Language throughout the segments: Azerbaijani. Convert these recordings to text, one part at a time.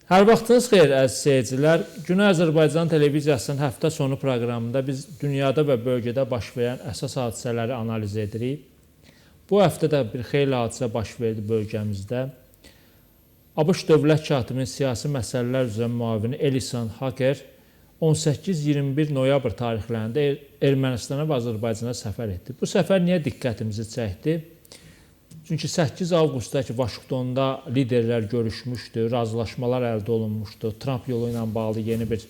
Hər vaxtınız xeyir, əziz seyircilər. Güney Azərbaycan televiziyasının həftə sonu proqramında biz dünyada və bölgədə baş verən əsas hadisələri analiz edirik. Bu həftə də bir xeyli hadisə baş verdi bölgəmizdə. ABŞ dövlət katibinin siyasi məsələlər üzrə müavini Ellison Haker 18-21 noyabr tarixlərində Ermənistana və Azərbaycana səfər etdi. Bu səfər niyə diqqətimizi çəkdi? Çünki 8 avqustdakı Vaşinqtonda liderlər görüşmüşdü, razılaşmalar əldə olunmuşdu. Trump yolu ilə bağlı yeni bir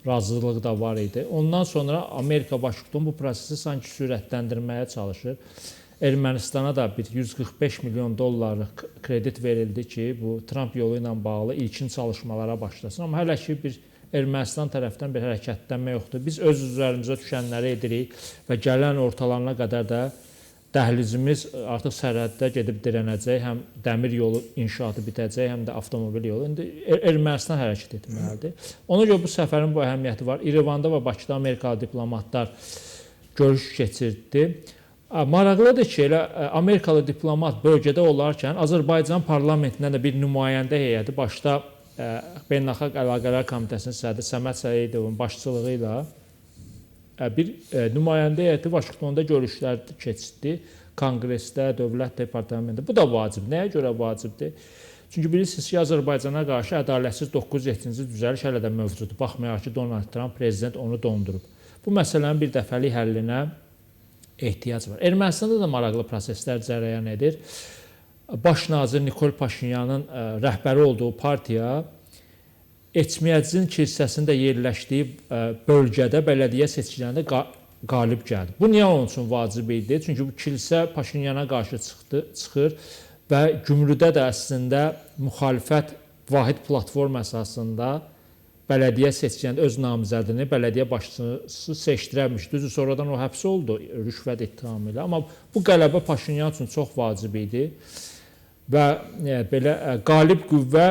razılıq da var idi. Ondan sonra Amerika Vaşinqton bu prosesi sanki sürətləndirməyə çalışır. Ermənistana da bir 145 milyon dollarlıq kredit verildi ki, bu Trump yolu ilə bağlı ilkin çalışmalara başlasın. Amma hələ ki bir Ermənistan tərəfdən bir hərəkətlənmə yoxdur. Biz öz üzərimizə düşənləri edirik və gələn ortalarına qədər də dəhlizimiz artıq sərhəddə gedib dirənəcək, həm dəmir yolu inşaatı bitəcək, həm də avtomobil yolu. İndi Ermənistan hərəkət etməlidir. Ona görə bu səfərin bu əhəmiyyəti var. İrəvanda və Bakıda Amerikalı diplomatlar görüş keçirdi. Maraqlıdır ki, elə Amerikalı diplomat bölgədə olarkən Azərbaycan parlamentindən də bir nümayəndə heyəti başda Beynəlxalq Əlaqələr Komitəsinin sədri Səməd Səidovun başçılığı ilə bir nümayəndə heyəti Vaşinqtonda görüşlər keçirdi. Konqresdə, Dövlət Departamentində. Bu da vacib. Nəyə görə vacibdir? Çünki bilirsiniz ki, Azərbaycana qarşı ədalətsiz 907-ci düzəliş hələ də mövcuddur. Baxmayaraq ki, Donald Trump prezident onu dondurub. Bu məsələnin bir dəfəlik həllinə ehtiyac var. Ermənistanda da maraqlı proseslər cərəyan edir. Baş nazir Nikol Paşinyanın rəhbəri olduğu partiya Eçmiədzin kilsəsində yerləşdiyi bölgədə bələdiyyə seçkilərində qalib gəldi. Bu niyə onun üçün vacib idi? Çünki bu kilsə Paşinyana qarşı çıxır və Gümrüdə də əslində müxalifət vahid platform əsasında bələdiyyə seçkilərində öz namizədini bələdiyyə başçısı seçdirəmiş. Düzdür, sonradan o həbs oldu rüşvət ittihamı ilə. Amma bu qələbə Paşinyan üçün çox vacib idi və belə qalib qüvvə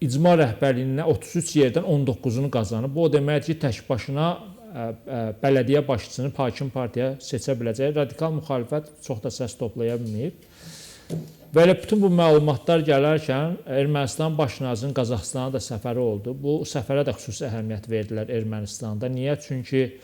icma rəhbərliyinə 33 yerdən 19-unu qazanıb. Bu o deməkdir ki, tək başına bələdiyyə başçısını hakim partiya seçə biləcək. Radikal müxalifət çox da səs toplaya bilməyib. Belə bütün bu məlumatlar gələrkən Ermənistan baş nazirinin Qazaxıstana da səfəri oldu. Bu səfərə də xüsusi əhəmiyyət verdilər Ermənistanda. Niyə? Çünki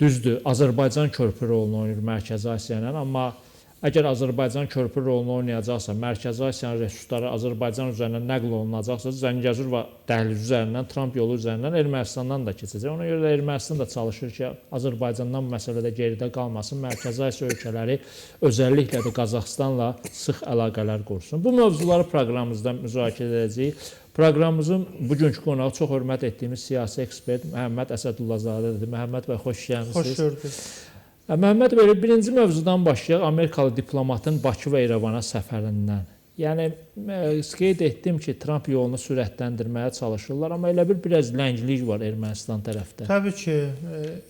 düzdür, Azərbaycan körpü rolunu oynayır Mərkəzi Asiya ilə, amma əgər Azərbaycan körpü rolunu oynayacaqsa, Mərkəzi Asiyanın resursları Azərbaycan üzərindən nəql olunacaqsa, Zəngəzur və dəhliz üzərindən, Trump yolu üzərindən Ermənistandan da keçəcək. Ona görə də Ermənistan da çalışır ki, Azərbaycandan bu məsələdə geridə qalmasın, Mərkəzi Asiya ölkələri özəlliklə də Qazaxıstanla sıx əlaqələr qursun. Bu mövzuları proqramımızda müzakirə edəcəyik. Proqramımızın bugünkü qonağı çox hörmət etdiyimiz siyasi ekspert Məhəmməd Əsədullah-zadədir. Məhəmməd bəy, xoş gəlmisiniz. Xoş gördük. Məhəmməd bəy, birinci mövzudan başlayaq. Amerikalı diplomatın Bakı və İrəvana səfərindən. Yəni, qeyd etdim ki, Trump yolunu sürətləndirməyə çalışırlar, amma elə biraz ləngilik var Ermənistan tərəfdə. Təbii ki,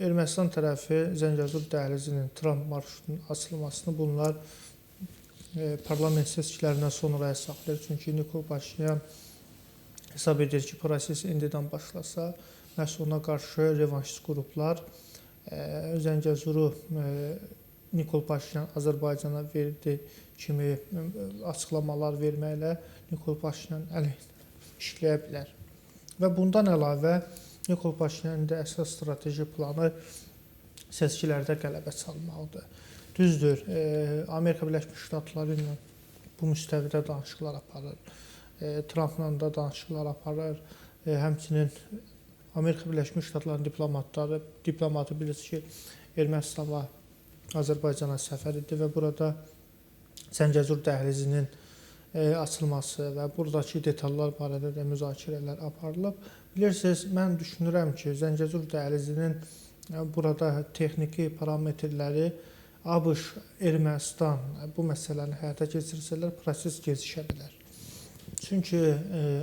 Ermənistan tərəfi Zəngəzur dəhlizinin Trump marşrutunun açılmasını bunlar parlament seçkilərindən sonraya saxlayır. Çünki Nikol Paşinyan hesab edir ki, proses indidən başlasa, məhz ona qarşı revanşist qruplar Zəngəzuru Nikol Paşinyan Azərbaycana verdi kimi açıqlamalar verməklə Nikol Paşinyan əleyhinə işləyə bilər. Və bundan əlavə Nikol Paşinyanın da əsas strateji planı seçkilərdə qələbə çalmaqdır. Düzdür, Amerika Birləşmiş Ştatları ilə bu müstəvidə danışıqlar aparır. Trumpla da danışıqlar aparır. Həmçinin Amerika Birləşmiş Ştatlarının diplomatı bilirsiniz ki, Ermənistanla Azərbaycana səfər etdi və burada Zəngəzur dəhlizinin açılması və buradakı detallar barədə də müzakirələr aparılıb. Bilirsiniz, mən düşünürəm ki, Zəngəzur dəhlizinin burada texniki parametrləri ABŞ, Ermənistan bu məsələni həyata keçirsələr, proses gecişə bilər. Çünki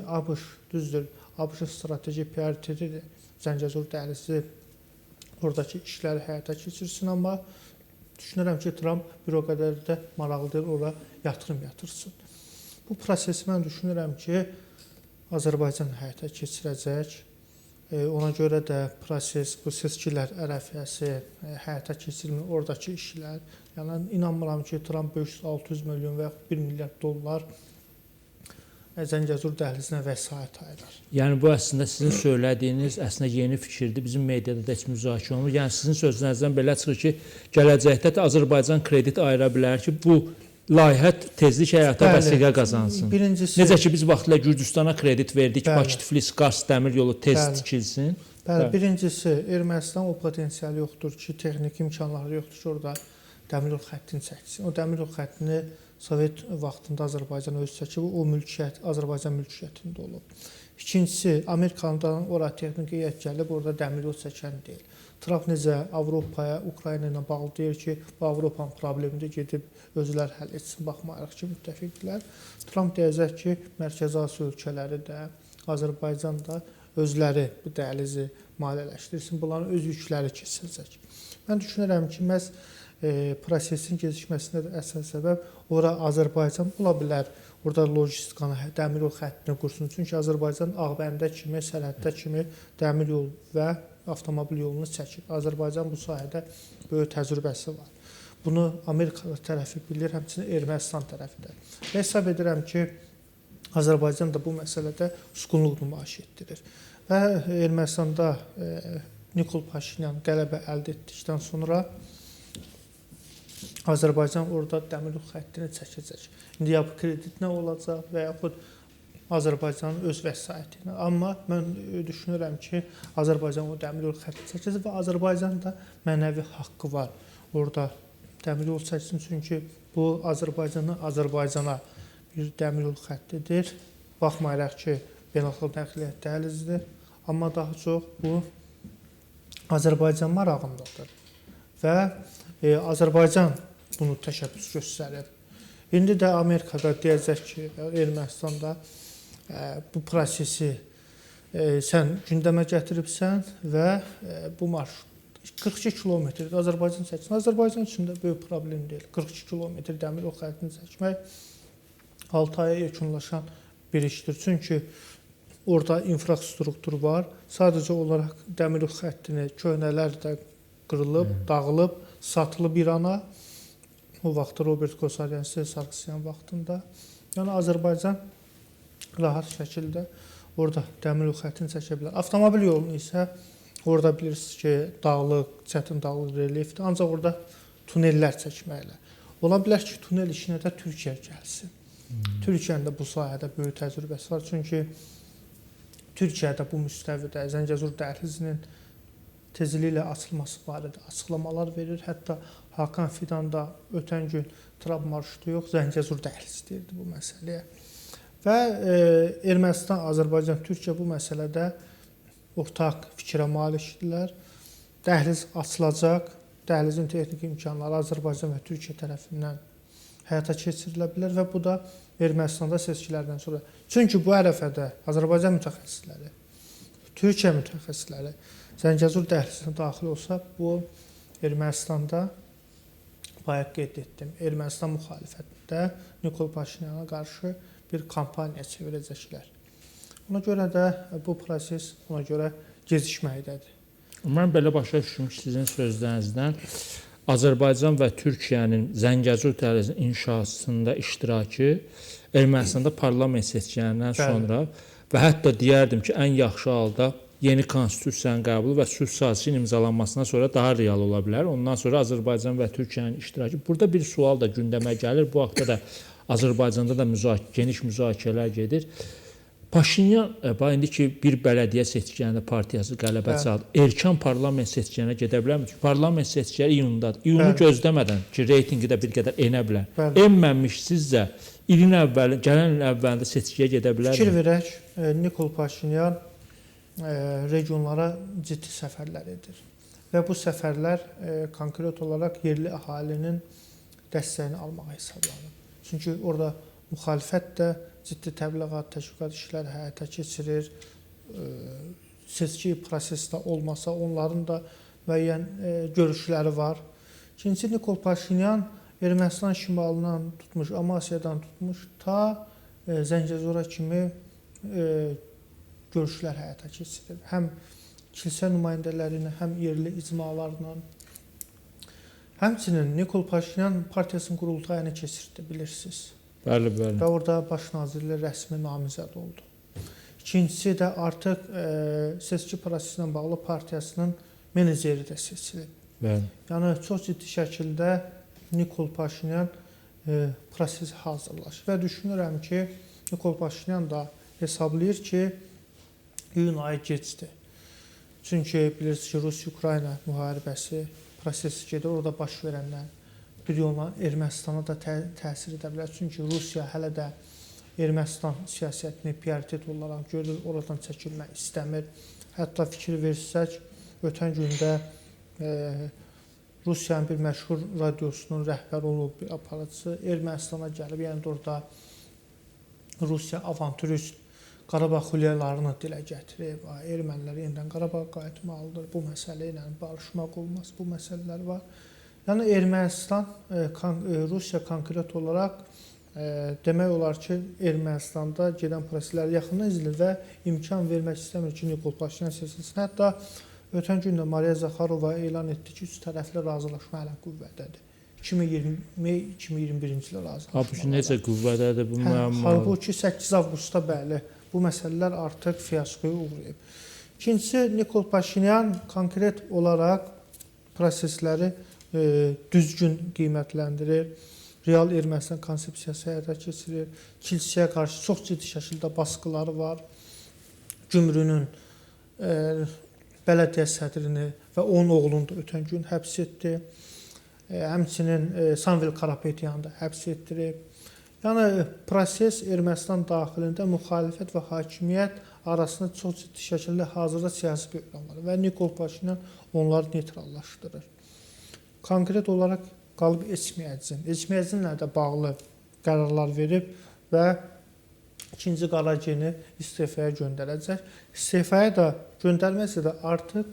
ABŞ, düzdür, ABŞ strateji prioritetidir. Zəngəzur dəhlizi oradakı işləri həyata keçirsin, amma düşünürəm ki, Trump bir o qədər də maraqlıdır, ora yatırım yatırsın. Bu prosesi mən düşünürəm ki, Azərbaycan həyata keçirəcək. Ona görə də proses, bu seçkilər ərəfəsi həyata keçirilmir, oradakı işlər. Yəni, inanmıram ki, Trump 500-600 milyon və 1 milyard dollar Zəngəzur dəhlizinə vəsait ayırır. Yəni bu əslində sizin söylədiyiniz əslində yeni fikirdir. Bizim mediada da heç müzakirə olunmur. Yəni sizin sözlərinizdən belə çıxır ki, gələcəkdə də Azərbaycan kredit ayıra bilər ki, bu layihə tezlik həyata vəsiqə qazansın. Birincisi, necə ki biz vaxtilə Gürcüstana kredit verdik, Bakı-Tiflis-Qars dəmir yolu tez tikilsin. Bəli, birincisi Ermənistan o potensialı yoxdur ki, texniki imkanları yoxdur ki, orada dəmir yol xəttini çəksin. O dəmir yol xəttini Sovet vaxtında Azərbaycan öz çəkib, o mülkiyyət Azərbaycan mülkiyyətində olub. İkincisi, Amerikadan ora texniki heyət gəlib, orada dəmir yol çəkən deyil. Trump necə Avropaya, Ukrayna ilə bağlı deyir ki, bu Avropanın problemində gedib özləri həll etsin, baxmayaraq ki, müttəfiqdirlər. Trump deyəcək ki, Mərkəzi Asiya ölkələri də, Azərbaycan da özləri bu dəhlizi maliyyələşdirsin, bunların öz yükləri keçəcək. Mən düşünürəm ki, məhz prosesin gecikməsində də əsas səbəb ora Azərbaycan ola bilər. Orada lojistikanı, dəmir yol xəttini qursun. Çünki Azərbaycan Ağbəndə kimi, sərhəddə kimi dəmir yol və avtomobil yolunu çəkir. Azərbaycan bu sahədə böyük təcrübəsi var. Bunu Amerika tərəfi bilir, həmçinin Ermənistan tərəfi də. Və hesab edirəm ki, Azərbaycan da bu məsələdə üstünlük nümayiş etdirir. Və Ermənistanda Nikol Paşinyan qələbə əldə etdikdən sonra Azərbaycan orada dəmir yol xəttini çəkəcək. İndi ya bu kredit nə olacaq və yaxud Azərbaycanın öz vəsaiti ilə. Amma mən düşünürəm ki, Azərbaycan o dəmir yol xəttini çəkəcək və Azərbaycanda mənəvi haqqı var. Orada dəmir yol çəksin, çünki bu Azərbaycana bir dəmir yol xəttidir. Baxmayaraq ki, beynəlxalq nəqliyyat dəhlizidir. Amma daha çox bu Azərbaycan marağındadır. Və Azərbaycan bunu təşəbbüs göstərir. İndi də Amerikada deyəcək ki, Ermənistanda bu prosesi sən gündəmə gətiribsən və bu marşrut 42 kilometrdir. Azərbaycan çəksin. Azərbaycan üçün də böyük problem deyil. 42 kilometr dəmir yol xəttini çəkmək 6 aya yekunlaşan bir işdir. Çünki orada infrastruktur var. Sadəcə olaraq dəmir yol xəttini köhnələr də qırılıb, dağılıb, satılıb İrana. O vaxtda Robert Kosaryan, Sarkisyan vaxtında. Yəni Azərbaycan rahat şəkildə orada dəmir yol xəttini çəkə bilər. Avtomobil yolunu isə orada bilirsiniz ki, dağlıq, çətin dağlıq relyefdir. Ancaq orada tunellər çəkməklə. Ola bilər ki, tunel işinə də Türkiyə gəlsin. Türkiyənin də bu sahədə böyük təcrübəsi var. Çünki Türkiyədə bu müstəvidə Zəngəzur dəhlizinin tezliklə açılması barədə açıqlamalar verir. Hətta Hakan Fidan da ötən gün Trab marşrutu yox, Zəngəzur dəhlizi deyirdi bu məsələyə. Və Ermənistan, Azərbaycan, Türkiyə bu məsələdə ortaq fikrə malikdirlər. Dəhliz açılacaq, dəhlizin texniki imkanları Azərbaycan və Türkiyə tərəfindən həyata keçirilə bilər və bu da Ermənistanda seçkilərdən sonra. Çünki bu ərəfədə Azərbaycan mütəxəssisləri, Türkiyə mütəxəssisləri Zəngəzur dəhlizinə daxil olsa, bu Ermənistanda bayaq qeyd etdim, Ermənistan müxalifətində Nikol Paşinyana qarşı bir kampaniya çevirəcəklər. Ona görə də bu proses ona görə gecikməkdədir. Mən belə başa düşdüm ki, sizin sözlərinizdən Azərbaycan və Türkiyənin Zəngəzur dəhlizinin inşasında iştirakı Ermənistanda parlament seçkilərindən sonra və hətta deyərdim ki, ən yaxşı halda yeni konstitusiyanın qəbulu və sülh sazişinin imzalanmasından sonra daha real ola bilər. Ondan sonra Azərbaycan və Türkiyənin iştirakı. Burada bir sual da gündəmə gəlir. Bu haqda da Azərbaycanda da geniş müzakirələr gedir. Paşinyan, indiki bir bələdiyyə seçkilərində partiyası qələbə çaldı. Erkən parlament seçkilərinə gedə bilərmi? Çünki parlament seçkiləri iyundadır. İyunu gözləmədən ki, reytingi də bir qədər enə bilər. Enməmiş sizcə ilin əvvəli, gələn ilin əvvəlində seçkiyə gedə bilərmi? Fikir verək, Nikol Paşinyan regionlara ciddi səfərlər edir. Və bu səfərlər konkret olaraq yerli əhalinin dəstəyini almağa hesablanır. Çünki orada müxalifət də ciddi təbliğat, təşviqat işləri həyata keçirir. Seçki prosesdə olmasa, onların da müəyyən görüşləri var. İkinci, Nikol Paşinyan Ermənistan şimalından tutmuş, Amasya'dan tutmuş, ta Zəngəzura kimi görüşlər həyata keçirir. Həm kilsə nümayəndələri ilə, həm yerli icmalarla. Həmçinin Nikol Paşinyan partiyasının qurultayını keçirdi, bilirsiniz. Bəli, bəli. Və orada baş nazirlə rəsmi namizəd oldu. İkincisi də artıq seçki prosesi ilə bağlı partiyasının meneceri də seçilib. Bəli. Yəni çox ciddi şəkildə Nikol Paşinyan prosesi hazırlaşır və düşünürəm ki, Nikol Paşinyan da hesablayır ki, iyun ayı gecdir. Çünki bilirsiniz ki, Rusiya-Ukrayna müharibəsi prosesi gedir. Orada baş verənlər bir yolla Ermənistana da təsir edə bilər. Çünki Rusiya hələ də Ermənistan siyasətini prioritet olaraq görür, oradan çəkilmək istəmir. Hətta fikir versək, ötən gündə Rusiyanın bir məşhur radiosunun rəhbəri olub bir aparatçısı Ermənistana gəlib, yəni orada Rusiya avantürist Qarabağ xülyalarını dilə gətirib, ermənilər yenidən Qarabağa qayıtmalıdır, bu məsələ ilə barışmaq olmaz, bu məsələlər var. Yəni Ermənistan, Rusiya konkret olaraq demək olar ki, Ermənistanda gedən prosesləri yaxından izləyir və imkan vermək istəmir ki, Nikol Paşinyan seçilsin. Hətta ötən gündə Mariya Zaxarova elan etdi ki, üç tərəfli razılaşma hələ qüvvədədir. 2020-2021-ci il razılaşma. Halbuki necə qüvvədədir bu müəmmalar? Halbuki 8 avqustda bəli, bu məsələlər artıq fiyaskoya uğrayıb. İkincisi, Nikol Paşinyan konkret olaraq prosesləri düzgün qiymətləndirir. Real Ermənistan konsepsiyası həyata keçirir. Kilsəyə qarşı çox ciddi şəkildə baskıları var. Gümrünün bələdiyyə sədrini və onun oğlunu da ötən gün həbs etdi. Həmçinin Samvel Karapetyanı da həbs etdirib. Yəni proses Ermənistan daxilində müxalifət və hakimiyyət arasında çox ciddi şəkildə hazırda siyasi böhran var və Nikol Paşinyan onları neytrallaşdırır. Konkret olaraq qalıb Eçmiəddinlə də bağlı qərarlar verib və 2-ci Qaraceni istifaya göndərəcək. İstifaya da göndərməsə də artıq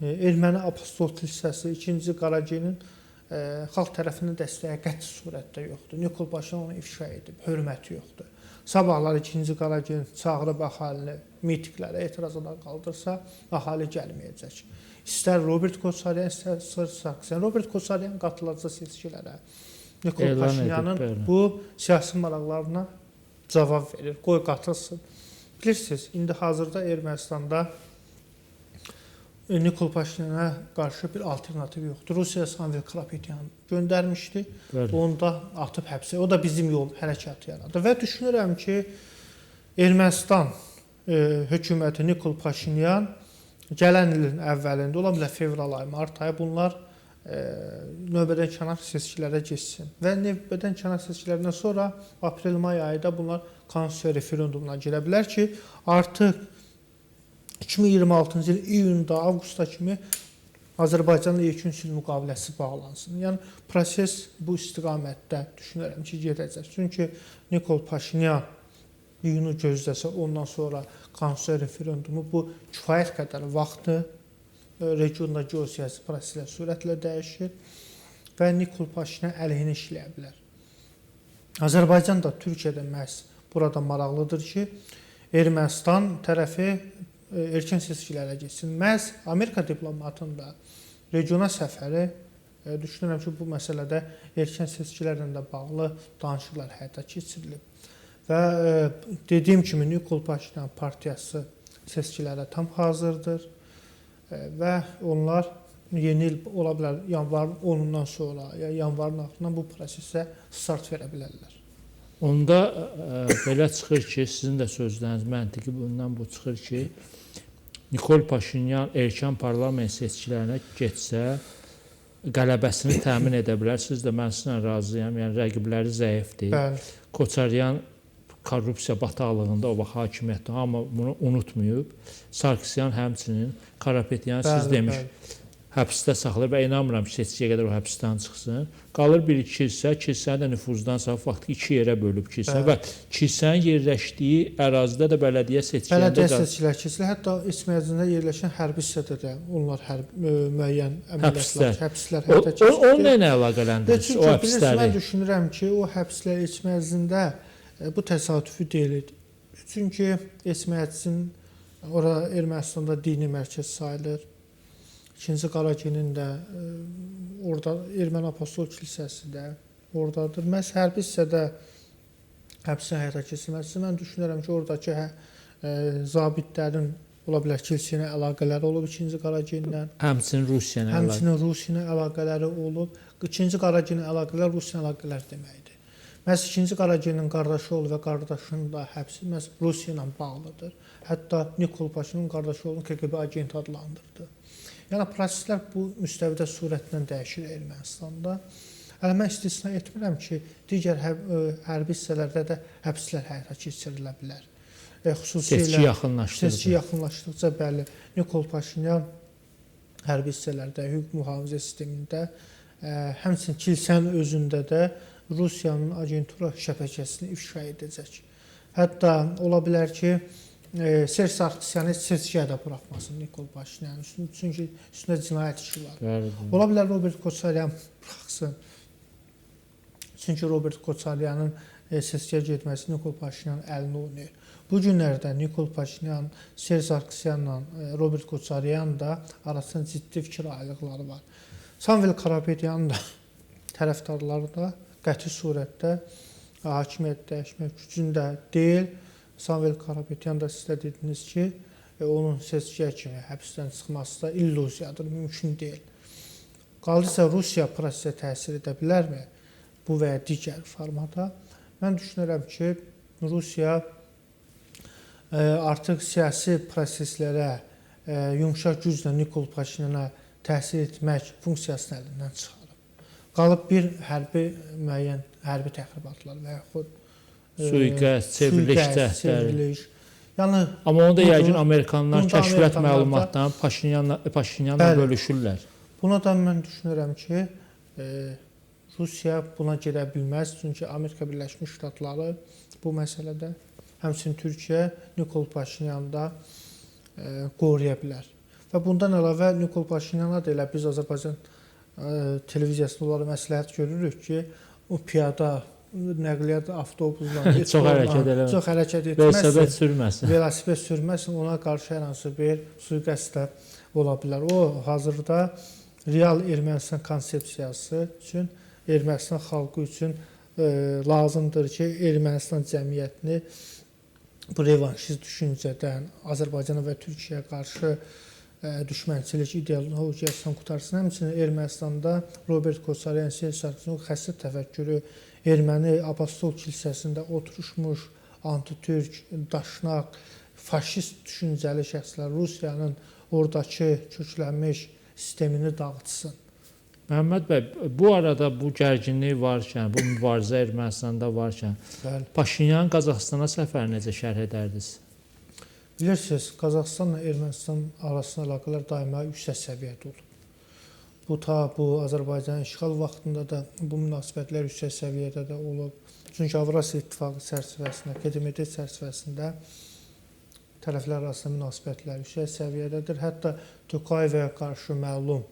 Erməni Apostol Kilsəsi 2-ci Qaracenin xalq tərəfindən dəstəyi qəti surətdə yoxdur. Nikol Paşinyan onu ifşa edib, hörməti yoxdur. Sabahlar 2-ci Qaracen çağırıb əhalini mitinglərə, etirazlara qaldırsa, əhali gəlməyəcək. İstər Robert Koçaryan, istər Sır Sarkisyan. Robert Koçaryan qatılacaq seçkilərə. Nikol Paşinyanın bu siyasi maraqlarına cavab verir, qoy qatılsın. Bilirsiniz, indi hazırda Ermənistanda Nikol Paşinyana qarşı bir alternativ yoxdur. Rusiya Samvel Karapetyanı göndərmişdi, onu da atıb həbsə. O da bizim yol hərəkatı yaradı. Və düşünürəm ki, Ermənistan hökuməti Nikol Paşinyan gələn ilin əvvəlində, ola bilər fevral ayı, mart ayı bunlar növbədən kənar seçkilərə keçsin. Və növbədən kənar seçkilərindən sonra aprel-may ayında bunlar konstitusiya referendumuna girə bilər ki, artıq 2026-cı il iyunda, avqusta kimi Azərbaycanla yekun sülh müqaviləsi bağlansın. Yəni proses bu istiqamətdə düşünürəm ki, gedəcək. Çünki Nikol Paşinyan iyunu gözləsə, ondan sonra konstitusiya referendumu bu kifayət qədər vaxtı regionda geosiyasi proseslər sürətlə dəyişir və Nikol Paşinyan əleyhinə işləyə bilər. Azərbaycan da Türkiyədə məhz burada maraqlıdır ki, Ermənistan tərəfi erkən seçkilərə getsin. Məhz Amerika diplomatının da regiona səfəri düşünürəm ki, bu məsələdə erkən seçkilərlə də bağlı danışıqlar həyata keçirilib. Və dediyim kimi Nikol Paşinyan partiyası seçkilərə tam hazırdır və onlar yeni il ola bilər yanvarın 10-undan sonra ya yanvarın axırından bu prosesə start verə bilərlər. Onda belə çıxır ki, sizin də sözləriniz məntiqi bundan bu çıxır ki, Nikol Paşinyan erkən parlament seçkilərinə getsə, qələbəsini təmin edə bilər. Siz də mən sizinlə razıyam, yəni rəqibləri zəifdir. Koçaryan korrupsiya bataqlığında o vaxt hakimiyyətdə, amma bunu unutmayıb. Sarkisyan həmçinin, Karapetyan siz demiş, həbsdə saxlayır və inanmıram ki, seçkiyə qədər o həbsdən çıxsın. Qalır bir kilsə, kilsəni də nüfuzdan sağ vaxtı 2 yerə bölüb kilsə və kilsənin yerləşdiyi ərazidə də bələdiyyə seçkilərində seçkilər keçilir. Hətta Eçmiəddində yerləşən hərbi hissədə də onlar müəyyən əməliyyatlar, həbslər həyata keçirilir. O nə ilə əlaqələndirir o həbsləri? Mən düşünürəm ki, o həbslər Eçmiəddində bu təsadüfi deyil. Çünki Eçmiəddin ora Ermənistanda dini mərkəz sayılır. 2-ci Qaracenin də orada Erməni Apostol Kilsəsi də oradadır. Məhz hərbi hissədə həbsin həyata keçirilməsi. Mən düşünürəm ki, oradakı zabitlərin ola bilər kilsə ilə əlaqələri olub 2-ci Qaragillə. Həmçinin Rusiya ilə Rusiya ilə əlaqələri olub. 2-ci Qaragilin əlaqələr Rusiya əlaqələr deməkdir. Məhz 2-ci Qaragilin qardaşı oğlu və qardaşının da həbsi məhz Rusiya ilə bağlıdır. Hətta Nikol Paşinyan qardaşı oğlunu KGB agenti adlandırdı. Yəni proseslər bu müstəvidə sürətlə dəyişir Ermənistanda. Hələ mən istisna etmirəm ki, digər hərbi hissələrdə də həbslər həyata keçirilə bilər. Seçki yaxınlaşdıqca bəli, Nikol Paşinyan hərbi hissələrdə, hüquq mühafizə sistemində, həmçinin kilsənin özündə də Rusiyanın agentura şəbəkəsini ifşa edəcək. Hətta ola bilər ki, Serj Sarkisyanı seçkiyə də buraxmasın Nikol Paşinyan, çünki üstündə cinayət işi var. Ola bilər Robert Koçaryan buraxsın. Çünki Robert Koçaryanın seçkiyə getməsi Nikol Paşinyan əlini oynayır. Bu günlərdə Nikol Paşinyan, Serj Sarkisyanla Robert Koçaryan da arasında ciddi fikir ayrılıqları var. Samvel Karapetyanın da tərəfdarları da qəti surətdə hakimiyyət dəyişmək gücündə deyil. Samvel Karapetyan da siz də dediniz ki, onun seçkiyə kimi həbsdən çıxması da illüziyadır, mümkün deyil. Qaldısa Rusiya prosesə təsir edə bilərmi? Bu və ya digər formada. Mən düşünürəm ki, Rusiya artıq siyasi proseslərə yumşaq güclə Nikol Paşinyana təsir etmək funksiyasını əlindən çıxarıb. Qalıb bir müəyyən hərbi təxribatlar və yaxud suiqəst, çevriliş. Yəni, amma onu da yəqin Amerikanlar kəşfiyyat məlumatlarını Paşinyanla bölüşürlər. Buna da mən düşünürəm ki, Rusiya buna gedə bilməz, çünki Amerika Birləşmiş Ştatları bu məsələdə, həmçinin Türkiyə Nikol Paşinyanı da qoruya bilər. Və bundan əlavə Nikol Paşinyana da elə biz Azərbaycan televiziyasında onlara məsləhət görürük ki, o piyada, nəqliyyat avtobusla, çox hərəkət etməsin, velosiped sürməsin, ona qarşı hər hansı bir suiqəst də ola bilər. O, hazırda real Ermənistan konsepsiyası üçün, Ermənistan xalqı üçün lazımdır ki, Ermənistan cəmiyyətini bu revanşist düşüncədən, Azərbaycana və Türkiyəyə qarşı düşmənçilik ideologiyasından qutarsın. Həmçinin Ermənistanda Robert Koçaryan, Serj Sarkisyan xəstə təfəkkürü, erməni Apostol kilsəsində oturuşmuş, anti-türk, daşnaq, faşist düşüncəli şəxslər Rusiyanın oradakı köklənmiş sistemini dağıtsın. Məhəmməd bəy, bu arada bu gərginlik varkən, bu mübarizə Ermənistanda varkən, Paşinyanın Qazaxstana səfəri necə şərh edərdiniz? Bilirsiniz, Qazaxstanla Ermənistan arasında əlaqələr daima yüksək səviyyədə olub. Bu Azərbaycanın işğal vaxtında da bu münasibətlər yüksək səviyyədə də olub. Çünki Avrasiya İttifaqı çərçivəsində, KDMT çərçivəsində tərəflər arasında münasibətlər yüksək səviyyədədir. Hətta Tokayevə qarşı məlum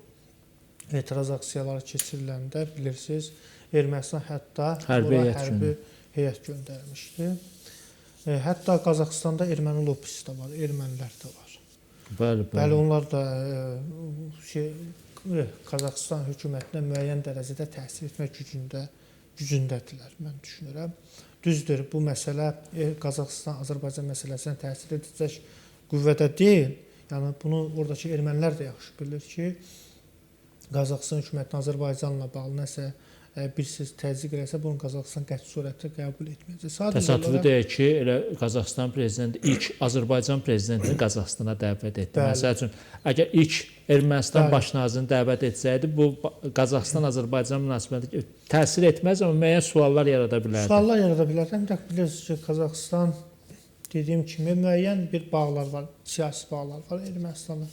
etiraz aksiyaları keçiriləndə bilirsiniz, Ermənistan hətta hərbi heyət göndərmişdi. Hətta Qazaxstanda erməni lobbisi də var, ermənilər də var. Bəli, onlar da Qazaxstan hökumətinə müəyyən dərəcədə təsir etmək gücündədirlər, mən düşünürəm. Düzdür, bu məsələ Qazaxstan-Azərbaycan məsələsinə təsir edəcək qüvvədə deyil. Yəni, bunu oradakı ermənilər də yaxşı bilir ki, Qazaxstan hökumətinin Azərbaycanla bağlı nəsə bir söz təzyiq eləsə, bunu Qazaxstan qəti surətdə qəbul etməyəcək. Təsadüfi deyək ki, elə Qazaxstan prezidenti ilk Azərbaycan prezidentini Qazaxstana dəvət etdi. Məsəl üçün, əgər ilk Ermənistan baş nazirini dəvət etsəydi, bu Qazaxstan-Azərbaycan münasibəti təsir etməz, amma müəyyən suallar yarada bilərdi. Suallar yarada bilərdi. Ancaq bilirsiniz ki, Qazaxstan dediyim kimi müəyyən bir bağlar var, siyasi bağlar var Ermənistanla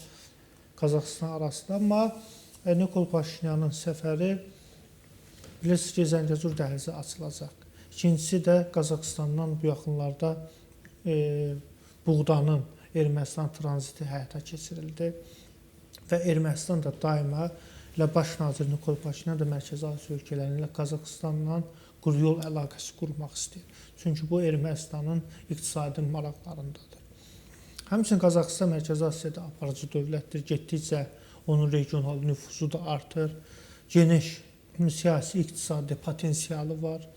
Qazaxstan arasında. Amma Nikol Paşinyanın səfəri bilirsiniz ki, Zəngəzur dəhlizi açılacaq. İkincisi də Qazaxstandan bu yaxınlarda buğdanın Ermənistan tranziti həyata keçirildi və Ermənistan da daima ilə baş nazir Nikol Paşinyan da Mərkəzi Asiya ölkələri ilə Qazaxstanla qurulyol əlaqəsi qurmaq istəyir. Çünki bu Ermənistanın iqtisadi maraqlarındadır. Həmçinin Qazaxıstan Mərkəzi Asiyada aparıcı dövlətdir. Getdikcə onun regional nüfuzu da artır. Geniş siyasi, iqtisadi potensialı var.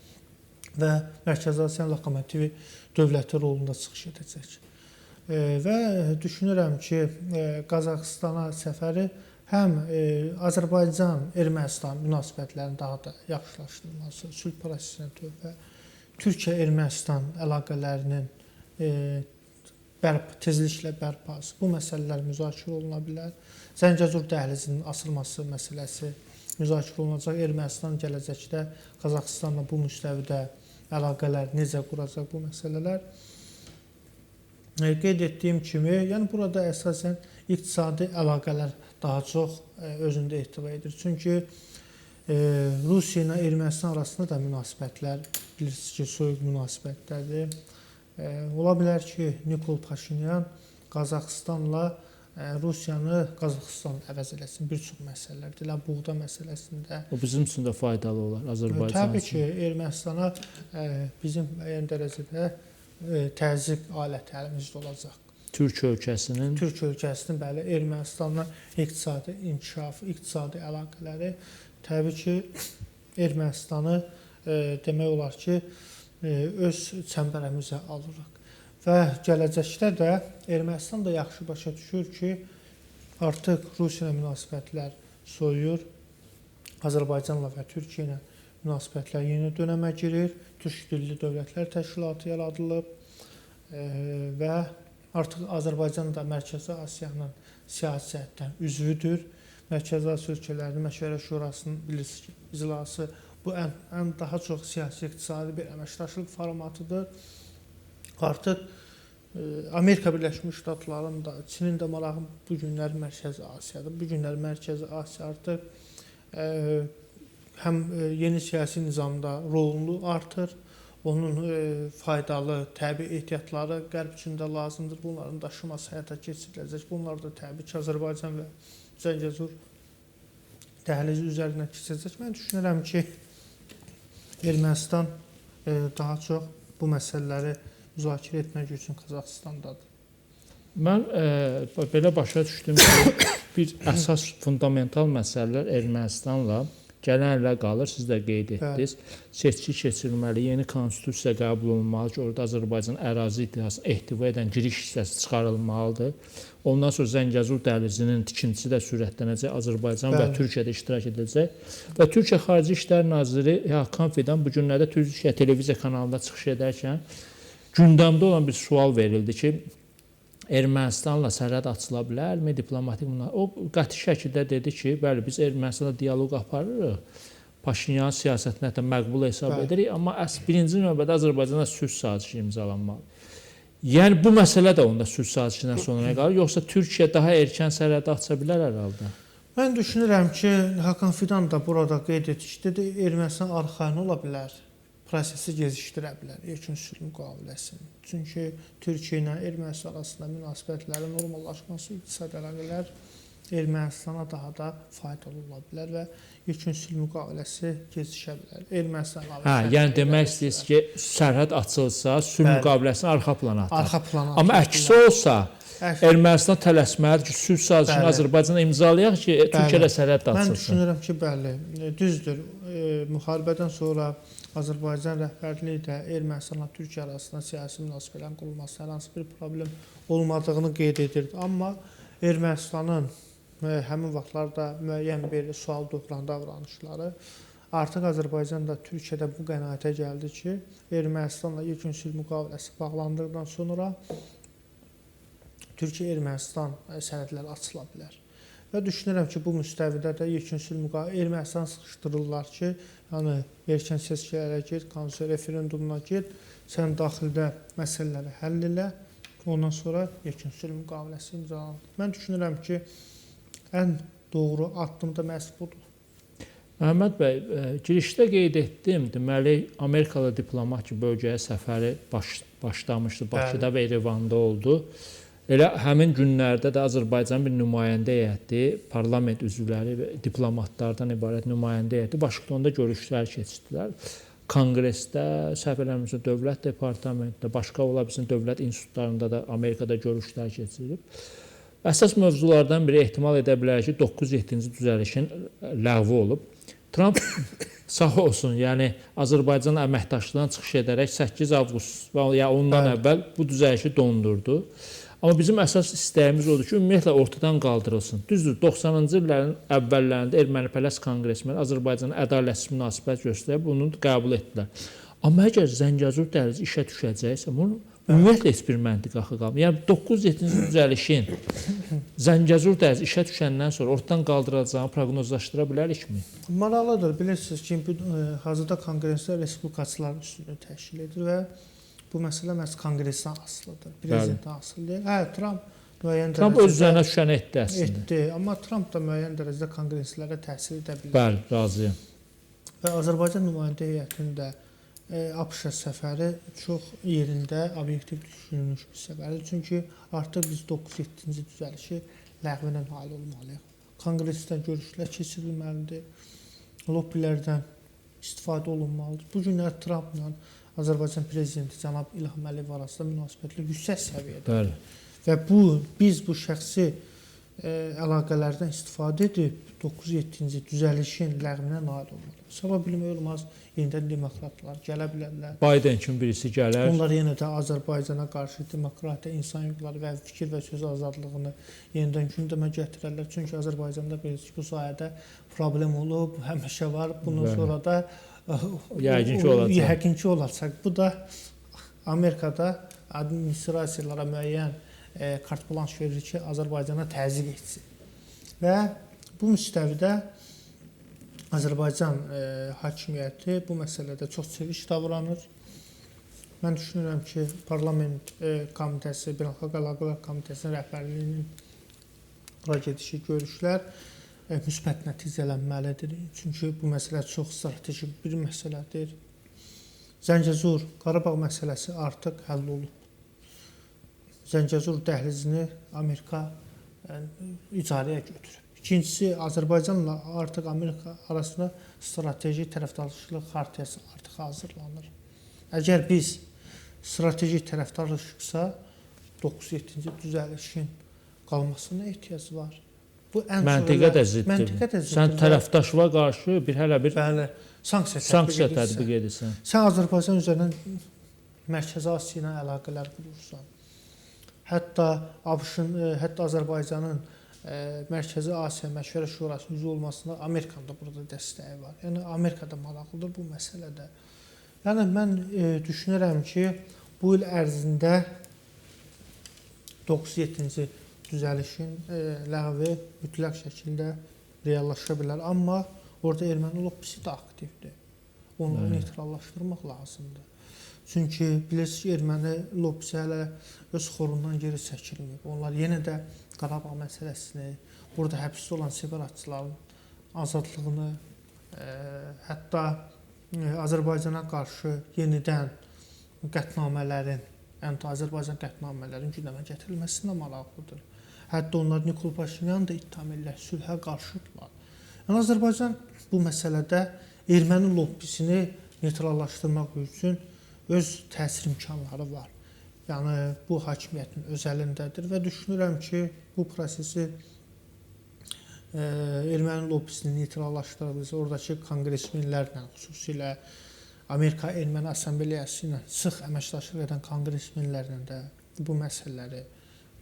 və Mərkəzi Asiyanın lokomotivi dövləti rolunda çıxış edəcək. Və düşünürəm ki, Qazaxıstana səfəri həm Azərbaycan-Ermənistan münasibətlərinin daha da yaxşılaşdırılması, sülh prosesinə töhfə, Türkiyə-Ermənistan əlaqələrinin tezliklə bərpası, bu məsələlər müzakirə oluna bilər. Zəngəzur dəhlizinin açılması məsələsi müzakirə olunacaq. Ermənistan gələcəkdə Qazaxıstanla bu müstəvidə əlaqələr necə quracaq bu məsələlər. Qeyd etdiyim kimi, yəni burada əsasən iqtisadi əlaqələr daha çox özündə ehtiva edir. Çünki Rusiya ilə Ermənistan arasında da münasibətlər, bilirsiniz ki, soyuq münasibətlərdir. Ola bilər ki, Nikol Paşinyan Qazaxıstanla Rusiyanı Qazaxıstan əvəz eləsin bir çox məsələlərdir. Buğda məsələsində. O bizim üçün də faydalı olar Azərbaycan üçün. Təbii üçün. ki, Ermənistana bizim müəyyən dərəcədə təzyiq aləti əlimizdə olacaq. Türk ölkəsinin bəli, Ermənistanla iqtisadi inkişafı, iqtisadi əlaqələri təbii ki, Ermənistanı demək olar ki, öz çəmbərəmizə alırıq. Və gələcəkdə də Ermənistan da yaxşı başa düşür ki, artıq Rusiya ilə münasibətlər soyuyur, Azərbaycanla və Türkiyə ilə münasibətlər yeni dönəmə girir, Türk dilli dövlətlər təşkilatı yaradılıb və artıq Azərbaycan da Mərkəzi Asiyanın siyasi cəhətdən üzvüdür. Mərkəzi Asiya ölkələrinin Məşvərət Şurasının bilirsiniz ki, iclası bu ən daha çox siyasi-iqtisadi bir əməkdaşlıq formatıdır. Artıq Amerika Birləşmiş Ştatlarının da, Çinin də marağı bu günlər Mərkəzi Asiyadır. Bu günlər Mərkəzi Asiya artıq həm yeni siyasi nizamda rolunu artır, onun faydalı təbii ehtiyatları Qərb üçün də lazımdır. Bunların daşıması həyata keçiriləcək. Bunlar da təbii ki, Azərbaycan və Zəngəzur dəhlizi üzərindən keçəcək. Mən düşünürəm ki, Ermənistan daha çox bu məsələləri müzakirə etmək üçün Qazaxıstandadır. Mən belə başa düşdüm ki, bir əsas fundamental məsələlər Ermənistanla gələn ilə qalır. Siz də qeyd etdiniz. Seçki keçirilməli, yeni konstitusiya qəbul olunmalı ki, orada Azərbaycan ərazi iddiasını ehtiva edən giriş hissəsi çıxarılmalıdır. Ondan sonra Zəngəzur dəhlizinin tikintisi də sürətlənəcək, Azərbaycan və Türkiyədə iştirak edəcək. Və Türkiyə Xarici İşlər Naziri Hakan Fidan bu günlərdə Türkiyə televiziya kanalında çıxış edərkən gündəmdə olan bir sual verildi ki, Ermənistanla sərhəd açıla bilərmi, diplomatik o qəti şəkildə dedi ki, bəli, biz Ermənistanla dialoq aparırıq, Paşinyan siyasətini hətta məqbul hesab edirik, amma birinci növbədə Azərbaycanla sülh sazişi imzalanmalı. Yəni bu məsələ də onda sülh sazişindən sonra qalır, yoxsa Türkiyə daha erkən sərhədi aça bilər hər halda? Mən düşünürəm ki, Hakan Fidan da burada qeyd etmişdi, Ermənistan arxayın ola bilər, prosesi gecikdirə bilər, yekun sülh müqaviləsini. Çünki Türkiyə ilə Ermənistan arasında münasibətlərin normallaşması, iqtisadi əlaqələr Ermənistana daha da faydalı ola bilər və yekun sülh müqaviləsi gecikə bilər. Ermənistan yəni demək istəyirsiniz ki, sərhəd açılsa, sülh müqaviləsini arxa plana atar. Amma əksi olsa, Ermənistan tələsməlidir ki, sülh sazişini Azərbaycana imzalayaq ki, Türkiyədə sərhəd açılsın. Mən düşünürəm ki, bəli, düzdür. Müharibədən sonra Azərbaycan rəhbərliyi də Ermənistanla Türkiyə arasında siyasi münasibətlərin qurulması hər hansı bir problem olmadığını qeyd edirdi. Amma Ermənistanın həmin vaxtlarda müəyyən bir sual doğuran davranışları artıq Azərbaycan da Türkiyədə bu qənaətə gəldi ki, Ermənistanla yekun sülh müqaviləsi bağlandıqdan sonra Türkiyə-Ermənistan sənədləri açıla bilər. Və düşünürəm ki, bu müstəvidə də yekun sülh müqaviləsi Ermənistan sıxışdırırlar ki, yəni erkən seçkilərə get, konstitusiya referendumuna get, sən daxildə məsələləri həll elə, ondan sonra yekun sülh müqaviləsi imzalanır. Mən düşünürəm ki, ən doğru addım da məhz budur. Məhəmməd bəy, girişdə qeyd etdim, deməli, Amerikalı diplomat ki, bölgəyə səfəri başlamışdı, Bakıda və İrəvanda oldu. Elə həmin günlərdə də Azərbaycan bir nümayəndə heyəti, parlament üzvləri və diplomatlardan ibarət nümayəndə heyəti Vaşinqtonda görüşlər keçirdilər. Konqresdə, səhv eləmirəmsə, Dövlət Departamentində, başqa ola bilsin dövlət institutlarında da Amerikada görüşlər keçirilib. Əsas mövzulardan biri ehtimal edə bilər ki, 9-7-ci düzəlişin ləğvi olub. Tramp sağ olsun, yəni Azərbaycan əməkdaşlığından çıxış edərək 8 avqust və ya ondan əvvəl bu düzəlişi dondurdu. Amma bizim əsas istəyimiz odur ki, ümumiyyətlə ortadan qaldırılsın. Düzdür, 90-cı illərin əvvəllərində ermənipərəst konqresmen Azərbaycana ədalətsiz münasibət göstərib bunu qəbul etdilər. Amma əgər Zəngəzur dəhlizi işə düşəcəksə, bunun ümumiyyətlə heç bir məntiq axı qalmır. Yəni 9-7-ci düzəlişin Zəngəzur dəhlizi işə düşəndən sonra ortadan qaldırılacağını proqnozlaşdıra bilərikmi? Maraqlıdır. Bilirsiniz ki, hazırda konqreslər respublikaçıların üstünlüyü təşkil edir və bu məsələ məhz konqresdən asılıdır. Prezidentdən asılı deyil. Hə, Trump öz üzərinə düşəni etdi əslində. Etdi, amma Trump da müəyyən dərəcədə konqreslərə təsir edə bilər. Bəli, razıyam. Və Azərbaycan nümayəndə heyətində ABŞ səfəri çox yerində obyektiv düşünülmüş bir səfərdir. Çünki artıq biz 9-7-ci düzəlişi ləğvinə nail olmalıyıq. Konqresdən görüşlər keçirilməlidir. Lobbilərdən istifadə olunmalıdır. Bu günlər Trumpla Azərbaycan prezidenti cənab İlham Əliyev arasında münasibətlər yüksək səviyyədədir. Və biz bu şəxsi əlaqələrdən istifadə edib 9-7-ci düzəlişin ləğvinə nail olmalıyıq. Sonra bilmək olmaz, yenidən demokratlar gələ bilərlər. Biden kimi birisi gələr. Onlar yenə də Azərbaycana qarşı demokratiya, insan hüquqları və fikir və söz azadlığını yenidən gündəmə gətirərlər. Çünki Azərbaycanda bilirsiniz ki, bu sahədə problem olub, həmişə var. Bundan sonra da yəqin ki olacaq. Bu da Amerikada administrasiyalara müəyyən kart blanş verir ki, Azərbaycana təzyiq etsin. Və bu müstəvidə Azərbaycan hakimiyyəti bu məsələdə çox çeviş davranır. Mən düşünürəm ki, Parlament Komitəsi, Beynəlxalq Əlaqələr Komitəsinin rəhbərliyinin bura gedişi görüşlər müsbət nəticələnməlidir. Çünki bu məsələ çox strateji bir məsələdir. Zəngəzur, Qarabağ məsələsi artıq həll olub. Zəngəzur dəhlizini Amerika icarəyə götürüb. İkincisi, Azərbaycanla artıq Amerika arasında strateji tərəfdaşlıq xaritəsi artıq hazırlanır. Əgər biz strateji tərəfdaşlıqsa 9-7-ci düzəlişin qalmasına ehtiyac var. Bu ən məntiqə də ziddir. Sən tərəfdaşlığa qarşı hələ bir sanksiya tətbiq edirsən. Sən Azərbaycan üzərindən Mərkəzi Asiya ilə əlaqələr qurursan. Hətta Azərbaycanın Mərkəzi Asiya Məşvərət Şurasının üzvü olmasında Amerikanın da burada dəstəyi var. Yəni Amerika da maraqlıdır bu məsələdə. Yəni mən düşünürəm ki, bu il ərzində 9-7-ci düzəlişin ləğvi mütləq şəkildə reallaşa bilər. Amma orada erməni lobbisi də aktivdir. Onu neytrallaşdırmaq lazımdır. Çünki bilirsiniz ki, erməni lobbisi hələ öz xorundan geri çəkilməyib. Onlar yenə də Qarabağ məsələsini, burada həbsdə olan separatçıların azadlığını, hətta Azərbaycana qarşı yenidən qətnamələrin, Azərbaycan qətnamələrin gündəmə gətirilməsində maraqlıdır. Hətta onlar Nikol Paşinyanı da ittiham edirlər, sülhə qarşıdırlar. Yəni Azərbaycan bu məsələdə erməni lobbisini neytrallaşdırmaq üçün öz təsir imkanları var. Yəni bu hakimiyyətin öz əlindədir və düşünürəm ki, bu prosesi erməni lobbisini neytrallaşdırılırsa, oradakı konqresmenlərlə, xüsusilə Amerika Erməni Assambleyası ilə sıx əməkdaşlıq edən konqresmenlərlə də bu məsələləri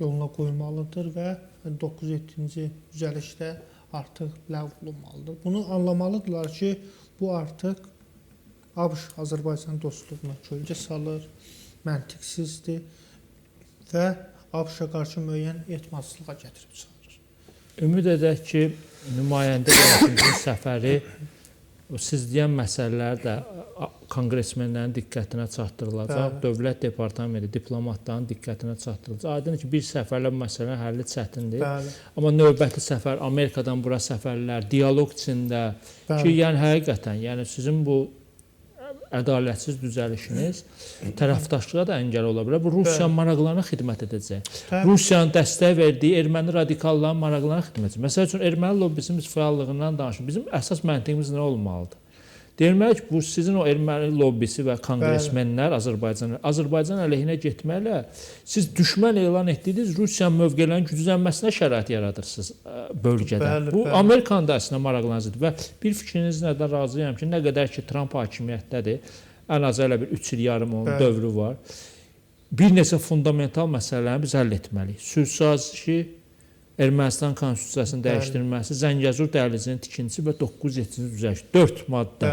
yoluna qoymalıdır və 9-7-ci düzəlişdə artıq ləğv olunmalıdır. Bunu anlamalıdırlar ki, bu artıq ABŞ-Azərbaycan dostluğuna kölgə salır, məntiqsizdir və ABŞ-a qarşı müəyyən etimadsızlığa gətirib çıxarır. Ümid edək ki, nümayəndə heyətimizin səfəri siz deyən məsələlər də konqresmenlərin diqqətinə çatdırılacaq, dövlət departamenti, diplomatların diqqətinə çatdırılacaq. Aydın ki, bir səfərlə bu məsələnin həlli çətindir. Amma növbəti səfər, Amerikadan bura səfərlər, dialoq içində ki, yəni həqiqətən, yəni sizin bu ədalətsiz düzəlişiniz tərəfdaşlığa da əngəl ola bilər. Bu Rusiyanın maraqlarına xidmət edəcək. Rusiyanın dəstək verdiyi erməni radikalların maraqlarına xidmət edəcək. Məsəl üçün, erməni lobbisinin fəallığından danışın. Bizim əsas məntiqimiz nə olmalıdır? Demək bu sizin o erməni lobbisi və konqresmenlər Azərbaycan əleyhinə getməklə siz düşmən elan etdiniz, Rusiyanın mövqelərinin güclənməsinə şərait yaradırsınız bölgədə. Bu Amerikanın da əslində maraqlanıcıdır və bir fikriniz nədən razıyam ki, nə qədər ki Tramp hakimiyyətdədir, ən azı elə bir 3 il yarım onun dövrü var. Bir neçə fundamental məsələni biz həll etməliyik. Sülh sazişi, Ermənistan konstitusiyasının dəyişdirilməsi, Zəngəzur dəhlizinin tikintisi və 907-ci düzəliş. 4 maddə.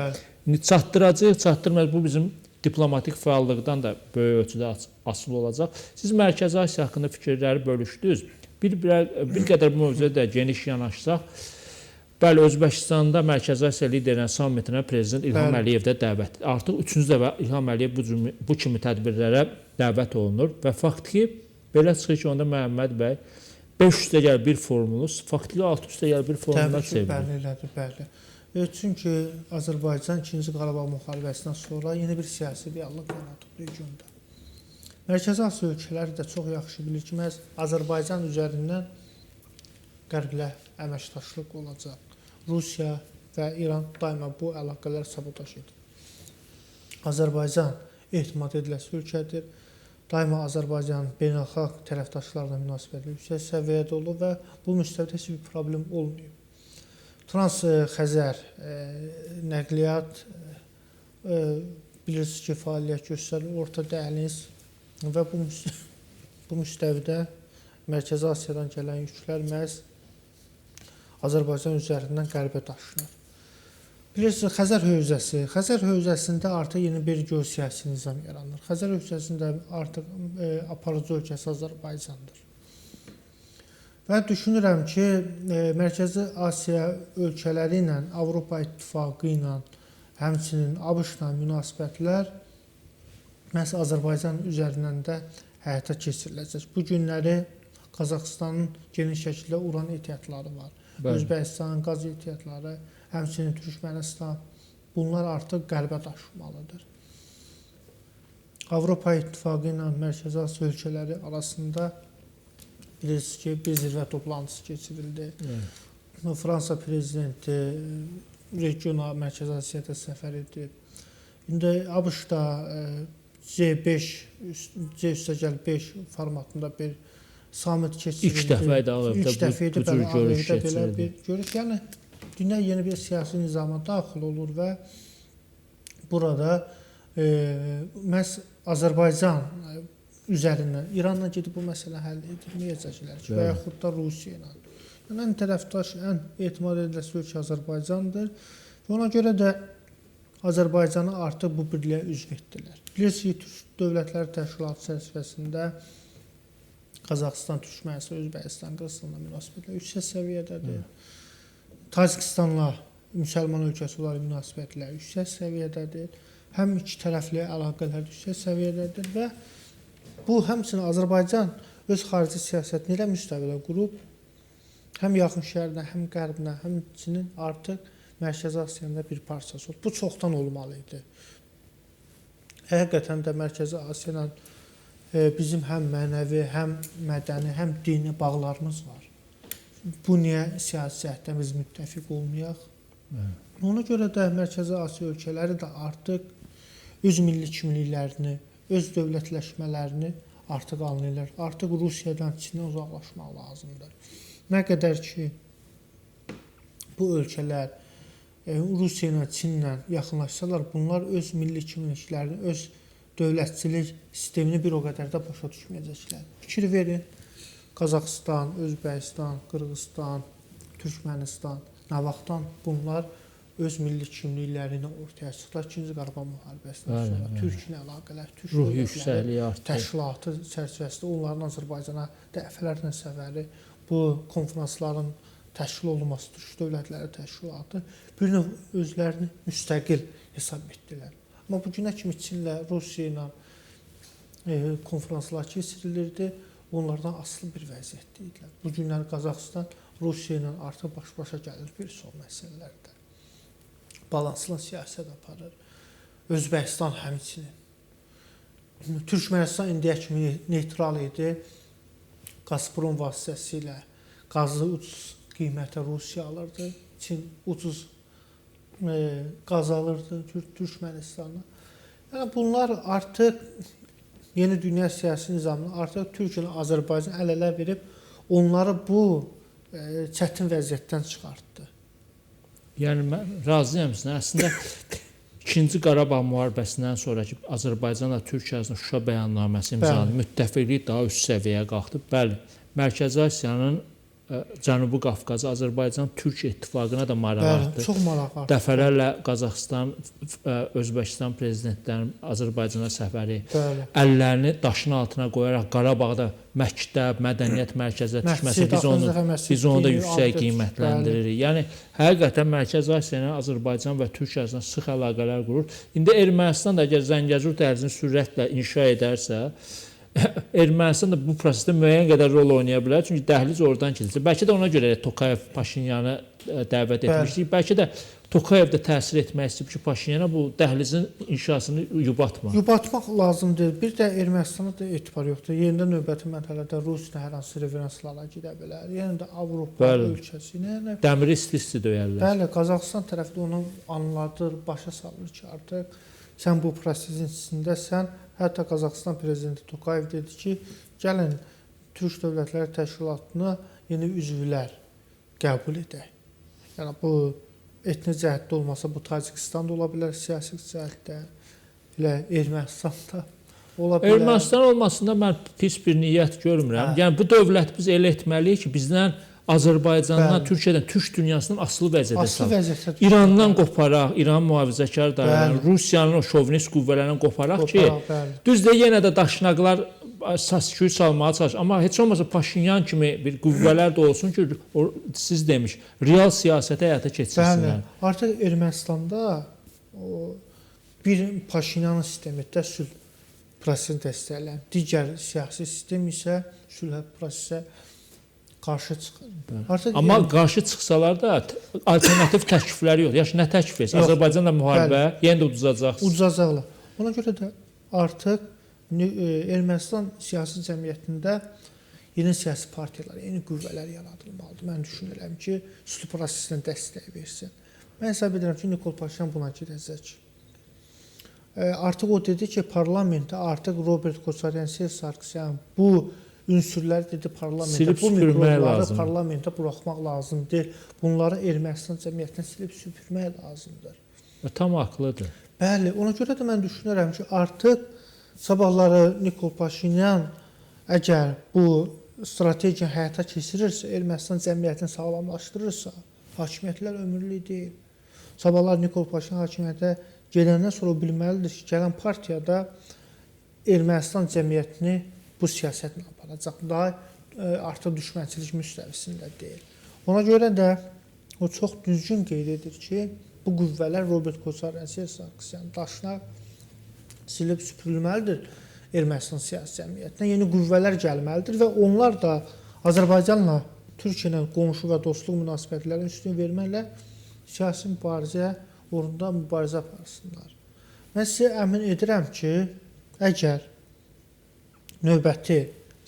Çatdıracaq, çatdırmayacaq. Bu bizim diplomatik fəallıqdan da böyük ölçüdə asılı olacaq. Siz Mərkəzi Asiya haqqında fikirləri bölüşdünüz. Bir qədər bu mövzuya da geniş yanaşsaq, bəli, Özbəkistanda Mərkəzi Asiya liderinin sammitinə prezident İlham Əliyev də dəvət. Artıq 3-cü dəfə İlham Əliyev bu kimi tədbirlərə dəvət olunur və faktiki belə çıxır ki, onda Məhəmməd bəy 500-1 formulu faktiki 600-1 formula çevrilir. Bəli. Çünki Azərbaycan 2-ci Qarabağ müharibəsindən sonra yeni bir siyasi reallıq yaradıb regionda. Mərkəzi Asiya ölkələri də çox yaxşı bilir ki, məhz Azərbaycan üzərindən Qərblə əməkdaşlıq olacaq. Rusiya və İran daima bu əlaqələr sabotaj edir. Azərbaycan etimad ediləsi ölkədir. Daima Azərbaycanın beynəlxalq tərəfdaşlarla münasibətləri yüksək səviyyədə olur və bu müstəvidə heç bir problem olmuyor. Trans-Xəzər nəqliyyat bilirsiniz ki, fəaliyyət göstərir, orta dəhliz və bu müstəvidə Mərkəzi Asiyadan gələn yüklər məhz Azərbaycan üzərindən qərbə daşınır. Bilirsiniz, Xəzər hövzəsində artıq yeni bir geosiyasi nizam yaranır. Xəzər hövzəsində artıq aparıcı ölkəsi Azərbaycandır. Və düşünürəm ki, Mərkəzi Asiya ölkələri ilə, Avropa İttifaqı ilə, həmçinin ABŞ-la münasibətlər məhz Azərbaycan üzərindən də həyata keçiriləcək. Bu günləri Qazaxıstanın geniş şəkildə uran ehtiyatları var. Özbəkistanın qaz ehtiyatları, həmçinin Türkmənistan, bunlar artıq qərbə daşımalıdır. Avropa İttifaqı ilə Mərkəzi Asiya ölkələri arasında bilirsiniz ki, bir zirvə toplantısı keçirildi. Fransa prezidenti regiona Mərkəzi Asiyada səfər edib. İndi ABŞ-da C+5 formatında bir samit keçirildi. İlk dəfə idi Ağrıda bu cür görüş keçirildi. Yəni, dünya yeni bir siyasi nizama daxil olur və burada məhz Azərbaycan üzərindən İranla gedib bu məsələ həll edilməyəcəklər ki, və yaxud da Rusiya ilə. Yəni, ən tərəfdaş, ən etimad ediləsi ölkə Azərbaycandır və ona görə də Azərbaycanı artıq bu birliyə üzv etdilər. Bilirsiniz ki, Türk Dövlətləri Təşkilatı çərçivəsində Qazaxıstan, Türkmənistan, Özbəkistan, Qırğızstanla münasibətlər yüksək səviyyədədir. Tacikistanla müsəlman ölkəsi olaraq münasibətlər yüksək səviyyədədir. Həm iki tərəfli əlaqələr yüksək səviyyədədir və bu həmçinin Azərbaycan öz xarici siyasətini elə müstəvidə qurub, həm yaxın şərqdən, həm qərbdən, həmçinin artıq Mərkəzi Asiyanın bir parçası olub. Bu çoxdan olmalı idi. Həqiqətən də Mərkəzi Asiya ilə bizim həm mənəvi, həm mədəni, həm dini bağlarımız var. Bu niyə siyasi cəhətdən biz müttəfiq olmayaq? Ona görə də Mərkəzi Asiya ölkələri də artıq öz milli kimliklərini, öz dövlətləşmələrini artıq anlayırlar. Artıq Rusiyadan, Çindən uzaqlaşmaq lazımdır. Nə qədər ki, bu ölkələr Rusiya ilə, Çinlə yaxınlaşsalar, bunlar öz milli kimliklərini, öz dövlətçilik sistemini bir o qədər də başa düşməyəcəklər. Fikir verin, Qazaxıstan, Özbəkistan, Qırğızstan, Türkmənistan, nə vaxtdan bunlar öz milli kimliklərini ortaya çıxdılar. 2-ci Qarabağ müharibəsindən sonra Türkiylə əlaqələr, Türk Dövlətləri Təşkilatı çərçivəsində onların Azərbaycana dəfələrlə səfəri, bu konferansların təşkil olunması, Türk Dövlətləri Təşkilatı bir növ özlərini müstəqil hesab etdilər. Amma bu günə kimi Çinlə, Rusiya ilə konferanslar keçirilirdi, onlardan asılı bir vəziyyətdə idilər. Bu günlər Qazaxıstan Rusiya ilə artıq baş-başa gəlir bir son məsələlərdə. Balanslı siyasət aparır. Özbəkistan həmçinin. Türkmənistan indiyə kimi neytral idi. Gazprom vasitəsilə qazı ucuz qiymətə Rusiya alırdı. Çin ucuz qaz alırdı Türkmenistanı. Yəni bunlar artıq yeni dünya siyasi nizamını artıq Türkiyə ilə Azərbaycan əl-ələ verib onları bu çətin vəziyyətdən çıxartdı. Yəni mən razıyam sizlə. Əslində 2-ci Qarabağ müharibəsindən sonraki Azərbaycanla Türkiyə arasında Şuşa bəyannaməsi imzalandı. Müttəfiqlik daha üst səviyyəyə qalxdı. Bəli, Mərkəzi Asiyanın Cənubi Qafqazı Azərbaycan-Türkiyə ittifaqına da maraq artdı. Çox maraq artdı. Dəfələrlə Qazaxıstan, Özbəkistan prezidentlərinin Azərbaycana səfəri, əllərini daşın altına qoyaraq Qarabağda məktəb, mədəniyyət mərkəzinə düşməsi biz onu da yüksək qiymətləndiririk. Yəni həqiqətən Mərkəzi Asiya ilə Azərbaycan və Türkiyə arasında sıx əlaqələr qurur. İndi Ermənistan da əgər Zəngəzur dəhlizini sürətlə inşa edərsə, Ermənistan da bu prosesdə müəyyən qədər rol oynaya bilər. Çünki dəhliz oradan keçir. Bəlkə də ona görə Tokayev Paşinyanı dəvət etmişdik. Bəlkə də Tokayev də təsir etmək istəyib ki, Paşinyana bu dəhlizin inşasını yubatma. Yubatmaq lazımdır. Bir də Ermənistana da etibar yoxdur. Yenə də növbəti mərhələdə Rusiya hər hansı reveranslara gedə bilər. Yenə də Avropa ölkəsi. Dəmiri isti döyərlər. Bəli, Qazaxıstan tərəfi də onu anladır, başa salır ki, artıq sən bu prosesin içindəsən. Hətta Qazaxıstan prezidenti Tokayev dedi ki, gəlin Türk Dövlətləri Təşkilatına yeni üzvlər qəbul edək. Yəni bu etnik cəhətdə olmasa bu Tacikistan da ola bilər, siyasi cəhətdə, elə Ermənistan da ola bilər. Ermənistan olmasında mən pis bir niyyət görmürəm. Yəni bu dövlət biz elə etməliyik ki, bizdən Azərbaycandan, Türkiyədən, türk dünyasının asılı vəziyyətə salıb. İrandan qoparaq, İran mühafizəkar dairələrini, Rusiyanın o şovinist qüvvələrindən qoparaq ki, düzdür, yenə də daşnaqlar səs-küy salmağa çalışır. Amma heç olmasa Paşinyan kimi bir qüvvələr də olsun ki, siz demiş, real siyasətə həyata keçirsinlər. Artıq Ermənistanda bir Paşinyanın sistemində sülh prosesini dəstəkləyən, digər siyasi sistem isə sülh prosesə qarşı çıxır. Amma qarşı çıxsalar da alternativ təklifləri yox. Yaxşı, nə təklif etsin? Azərbaycanla müharibə yenə də uduzacaqsınız. Uduzacaqlar. Ona görə də artıq Ermənistan siyasi cəmiyyətində yeni siyasi partiyalar, yeni qüvvələr yaradılmalıdır. Mən düşünürəm ki, sülh prosesinə dəstək versin. Mən hesab edirəm ki, Nikol Paşinyan buna gedəcək. Artıq o dedi ki, parlamentdə artıq Robert Koçaryan, Serj Sarkisyan bu ünsürləri dedi parlamentdə, bu mikrobları parlamentə buraxmaq lazımdır. Bunları Ermənistan cəmiyyətindən silib süpürmək lazımdır. Tam haqlıdır. Bəli, ona görə də mən düşünürəm ki, artıq sabahları Nikol Paşinyan əgər bu strategiyanı həyata keçirirsə, Ermənistan cəmiyyətini sağlamlaşdırırsa, hakimiyyətlər ömürlük deyil. Sabahlar Nikol Paşinyan hakimiyyətə gedəndən sonra bilməlidir ki, gələn partiyada Ermənistan cəmiyyətini bu siyasətlə aparacaq. Daha artıq düşmənçilik müstəvisində deyil. Ona görə də o çox düzgün qeyd edir ki, bu qüvvələr Robert Koçaryan, Serj Sarkisyan daşına silib süpürülməlidir Ermənistan siyasi cəmiyyətinə. Yeni qüvvələr gəlməlidir və onlar da Azərbaycanla Türkiyə ilə qonşu və dostluq münasibətlərini üstün verməklə siyasi mübarizə uğrunda mübarizə aparsınlar. Mən sizə əmin edirəm ki, əgər növbəti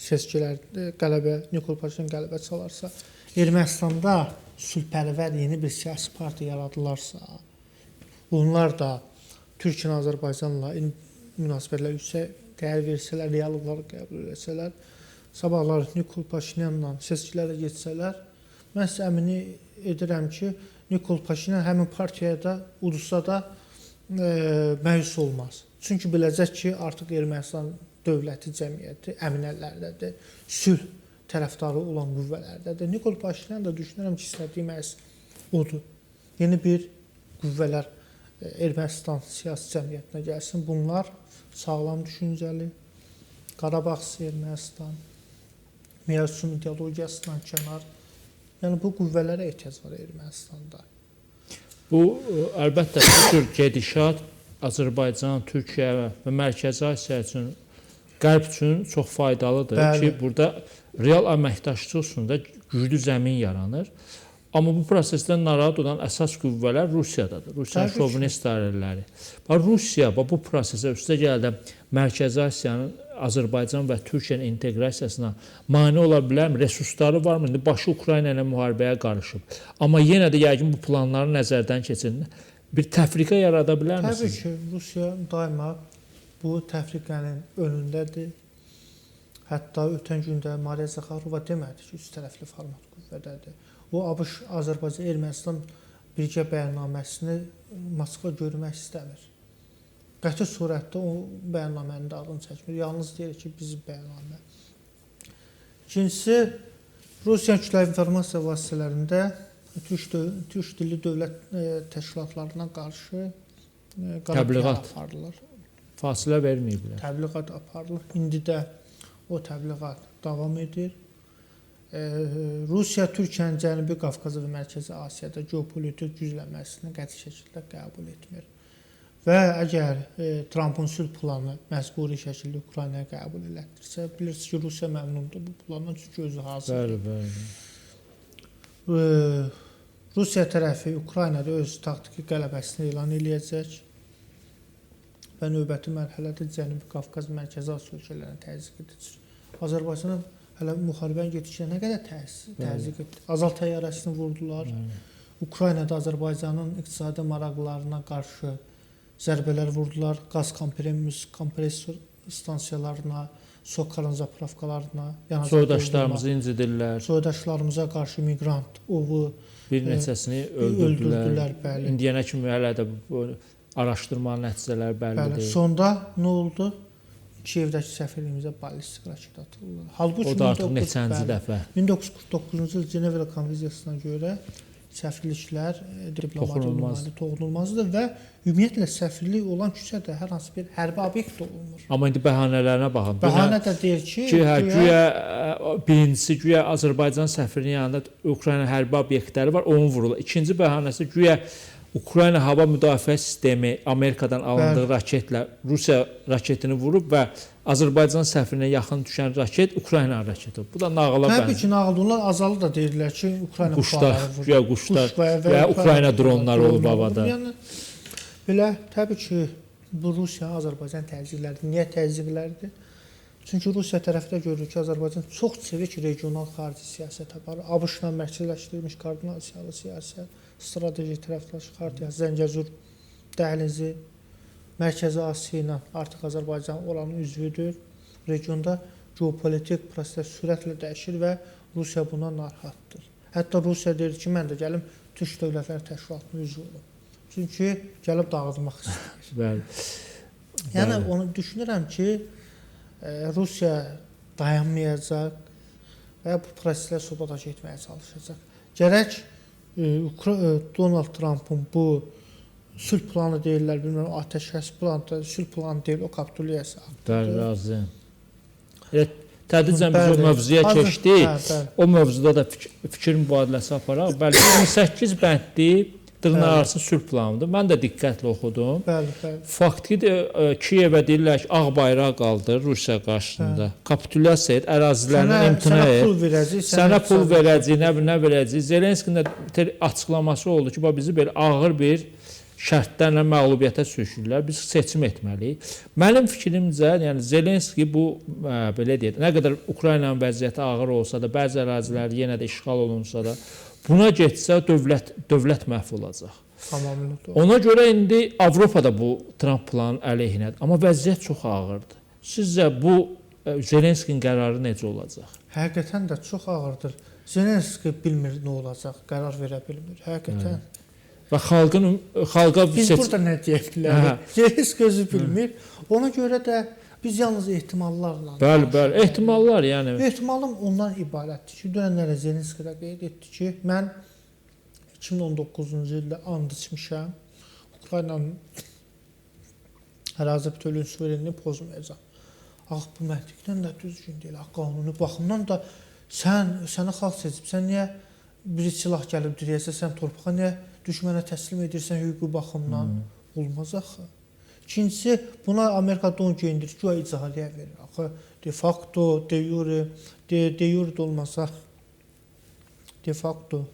seçkilərdə qələbə, Nikol Paşinyan qələbə çalarsa, Ermənistanda sülhpərvər yeni bir siyasi partiya yaradılarsa, onlar da Türkiyə ilə Azərbaycanla münasibətlər yüksək dəyər versələr, reallıqları qəbul etsələr, sabahlar Nikol Paşinyanla seçkilərə getsələr, mən sizə əmin edirəm ki, Nikol Paşinyan həmin partiyaya da uduzsa da məyus olmaz. Çünki biləcək ki, artıq Ermənistan dövləti cəmiyyəti əmin əllərdədir, sülh tərəfdarı olan qüvvələrdədir. Nikol Paşinyan da düşünürəm ki, istədiyi məhz odur. Yeni bir qüvvələr Ermənistan siyasi cəmiyyətinə gəlsin. Bunlar sağlam düşüncəli, Qarabağ Ermənistan, Miyəsun ideologiyasından kənar. Yəni bu qüvvələrə ehtiyac var Ermənistanda. Bu əlbəttə bu tür gedişat Azərbaycan, Türkiyə və Mərkəzi Asiya üçün, Qərb üçün çox faydalıdır. Bəli. Ki, burada real əməkdaşlıq üstündə güclü zəmin yaranır. Amma bu prosesdən narahat olan əsas qüvvələr Rusiyadadır. Rusiyanın şovinist dairələri. Rusiya bu prosesə üstə gəldə Mərkəzi Asiyanın Azərbaycan və Türkiyənin inteqrasiyasına mane ola bilərmi? Resursları varmı? İndi başı Ukrayna ilə müharibəyə qarışıb. Amma yenə də yəqin bu planları nəzərdən keçirin. bir təfriqə yarada bilərmi Təbii siz? ki, Rusiya daima bu təfriqənin önündədir. Hətta ötən gündə Mariya Zakharova demədi ki, üç tərəfli format qüvvədədir. O ABŞ-Azərbaycan-Ermənistan birgə bəyannaməsini Moskva görmək istəmir. Qəti surətdə o bəyannamənin də adını çəkmir. Yalnız deyir ki, bizim bəyannamə. İkincisi, Rusiya kütləvi informasiya vasitələrində türk dilli dövlət təşkilatlarına qarşı Təbliğat aparılır. Fasilə verməyiblər. Təbliğat aparılır. İndi də o təbliğat davam edir. Rusiya Türkiyənin Cənubi Qafqazı və Mərkəzi Asiyada geopolitik güclənməsini qəti şəkildə qəbul etmir. Və əgər Trumpın sülh planı məcburi şəkildə Ukraynaya qəbul elətdirsə, bilirsiniz ki, Rusiya məmnundur bu plandan, çünki özü hazırdır. Bəli. Rusiya tərəfi Ukraynada öz taktiki qələbəsini elan eləyəcək və növbəti mərhələdə Cənubi Qafqaz Mərkəzi Asiya ölkələrini təzyiq edəcək. Azərbaycanın hələ müharibənin getdikcə nə qədər təzyiq etdi. Azal təyyarəsini vurdular. Ukraynada Azərbaycanın iqtisadi maraqlarına qarşı zərbələr vurdular. Qaz kompressor stansiyalarına, Sokarın zapravkalarına, soydaşlarımızı incidirlər. Soydaşlarımıza qarşı miqrant ovu Bir neçəsini öldürdülər. Bəli. İndiyənə kimi hələ də bu araşdırmanın nəticələri bəllidir. Sonda nə oldu? Kiyevdəki səfirliyimizə ballistik raket atıldı. Halbuki o da artıq neçənci dəfə. 1949-cu il Cenevra konvensiyasına görə səfirliklər diplomatik toxunulmazdır və ümumiyyətlə səfirlik olan küçədə hər hansı bir hərbi obyekt olunmur. Amma indi bəhanələrinə baxın. Bəhanə də deyir ki, güya birincisi güya Azərbaycan səfirliyinin yanında Ukrayna hərbi obyektləri var, onu vururlar. İkinci bəhanəsi güya Ukrayna hava müdafiə sistemi Amerikadan alındığı raketlə Rusiya raketini vurub və Azərbaycan səfirinə yaxın düşən raket Ukrayna raketi. Bu da nağıla bənzər. Təbii ki, nağıl onlar azalı da deyirlər ki, Ukrayna quşlar və Ukrayna dronları olub havada. Yəni belə təbii ki, bu Rusiya Azərbaycan təzyiqləridir. Niyə təzyiqlərdir? Çünki Rusiya tərəfdə görür ki, Azərbaycan çox çevik regional xarici siyasət aparır. ABŞ-la mərkəzləşdirilmiş koordinasiyalı siyasət, strateji tərəfdaşlıq xaritəsi, Zəngəzur dəhlizi, Mərkəzi Asiya ilə artıq Azərbaycan oranın üzvüdür. Regionda geopolitik proseslər sürətlə dəyişir və Rusiya buna narahatdır. Hətta Rusiya deyir ki, mən də gəlim Türk Dövlətlər Təşkilatının üzvü olum. Çünki gəlib dağıtmaq istəyir. Bəli. Yəni onu düşünürəm ki, Rusiya dayanmayacaq və bu proseslər sabotaj etməyə çalışacaq. Gərək Donald Trump'ın bu sülh planı deyirlər, bilmirəm, atəşkəs planı, sülh planı deyil, o kapituliyası haqqıdır. Bəli, razıyam. Tədricən biz o mövzuya keçdik. O mövzuda da fikir mübadiləsi aparaq. Bəli, 28 bəndli dırnaqarası sülh planıdır. Mən də diqqətlə oxudum. Bəli. Faktiki Kiyevə deyirlər ki, ağ bayraq qaldır Rusiya qarşısında. Kapitulyasiya et, ərazilərindən imtina et. Sənə pul verəcək, nə verəcək. Zelenskinin də açıqlaması oldu ki, bizi belə ağır bir şərtlərlə məğlubiyyətə sürüşürlər. Biz seçim etməliyik. Mənim fikrimcə, yəni Zelenski bu belə deyək, nə qədər Ukraynanın vəziyyəti ağır olsa da, bəzi ərazilər yenə də işğal olunsa da, buna getsə dövlət məhv olacaq. Tamamilə. Ona görə indi Avropada bu Trump planının əleyhinədir. Amma vəziyyət çox ağırdır. Sizcə bu Zelenskinin qərarı necə olacaq? Həqiqətən də çox ağırdır. Zelenski bilmir nə olacaq, qərar verə bilmir. Həqiqətən. Və xalqa biz burada nə deyə bilərik? Zelenski özü bilmir. Ona görə də biz yalnız ehtimallarla. Bəli, ehtimallar yəni. Ehtimalım ondan ibarətdir ki, dönənlərə Zelenski də qeyd etdi ki, mən 2019-cu ildə and içmişəm. Ukraynanın ərazi bütövlüyünün suverenliğini pozmayacaq. Bu məntiqdən də düzgün deyil. Qanuni baxımdan da səni xalq seçib. Sən niyə bir silah gəlib dirəyəsə, sən torpağa niyə düşmənə təslim edirsən hüquqi baxımdan? Olmaz axı. İkincisi, buna Amerika don geyindirir ki, o icariyə verir. Axı, de facto, de jure da olmasa, de facto,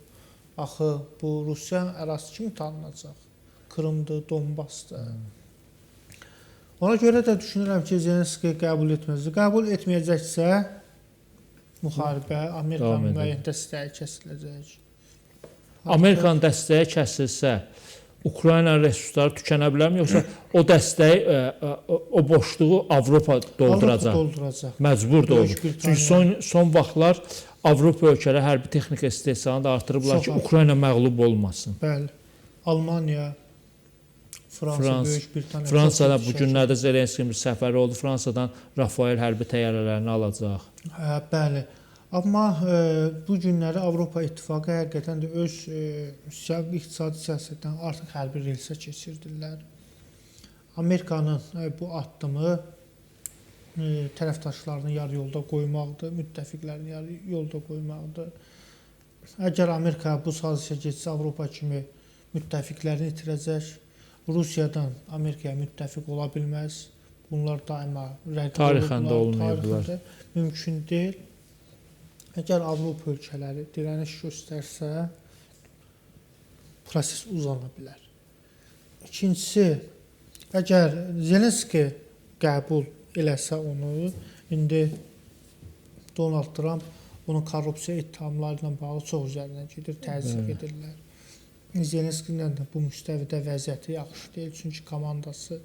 axı, bu Rusiya ərazisi kimi tanınacaq. Krımdır, Donbasdır. Ona görə də düşünürəm ki, Zelenski qəbul etməzdir. Qəbul etməyəcəksə, müharibə, Amerikanın müəyyən dəstəyi kəsiləcək. Amerikanın dəstəyi kəsilsə, Ukrayna resursları tükənə bilərmi, yoxsa o dəstəyi, o boşluğu Avropa dolduracaq? Avropa dolduracaq. Məcbur da olur. Çünki son vaxtlar Avropa ölkələri hərbi texnika istehsalını da artırıblar ki, Ukrayna məğlub olmasın. Bəli. Almaniya, Fransa, Böyük Britaniya. Fransada bu günlərdə Zelenskinin bir səfəri oldu. Fransadan Rafael hərbi təyyarələrini alacaq. Hə, bəli. Amma bu günləri Avropa İttifaqı həqiqətən də öz iqtisadi siyasətdən artıq hərbi relsə keçirdirlər. Amerikanın bu addımı tərəfdaşlarını yarı yolda qoymaqdır, müttəfiqlərini yarı yolda qoymaqdır. Əgər Amerika bu sazişə getsə, Avropa kimi müttəfiqlərini itirəcək. Rusiyadan Amerikaya müttəfiq ola bilməz. Bunlar daima tarixən də olmayıblar. Mümkün deyil. Əgər Avropa ölkələri dirəniş göstərsə, proses uzana bilər. İkincisi, əgər Zelenski qəbul eləsə onu, indi Donald Trump onun korrupsiya ittihamları ilə bağlı çox üzərindən gedir, təzyiq edirlər. Zelenskinin də bu müstəvidə vəziyyəti yaxşı deyil, çünki komandası,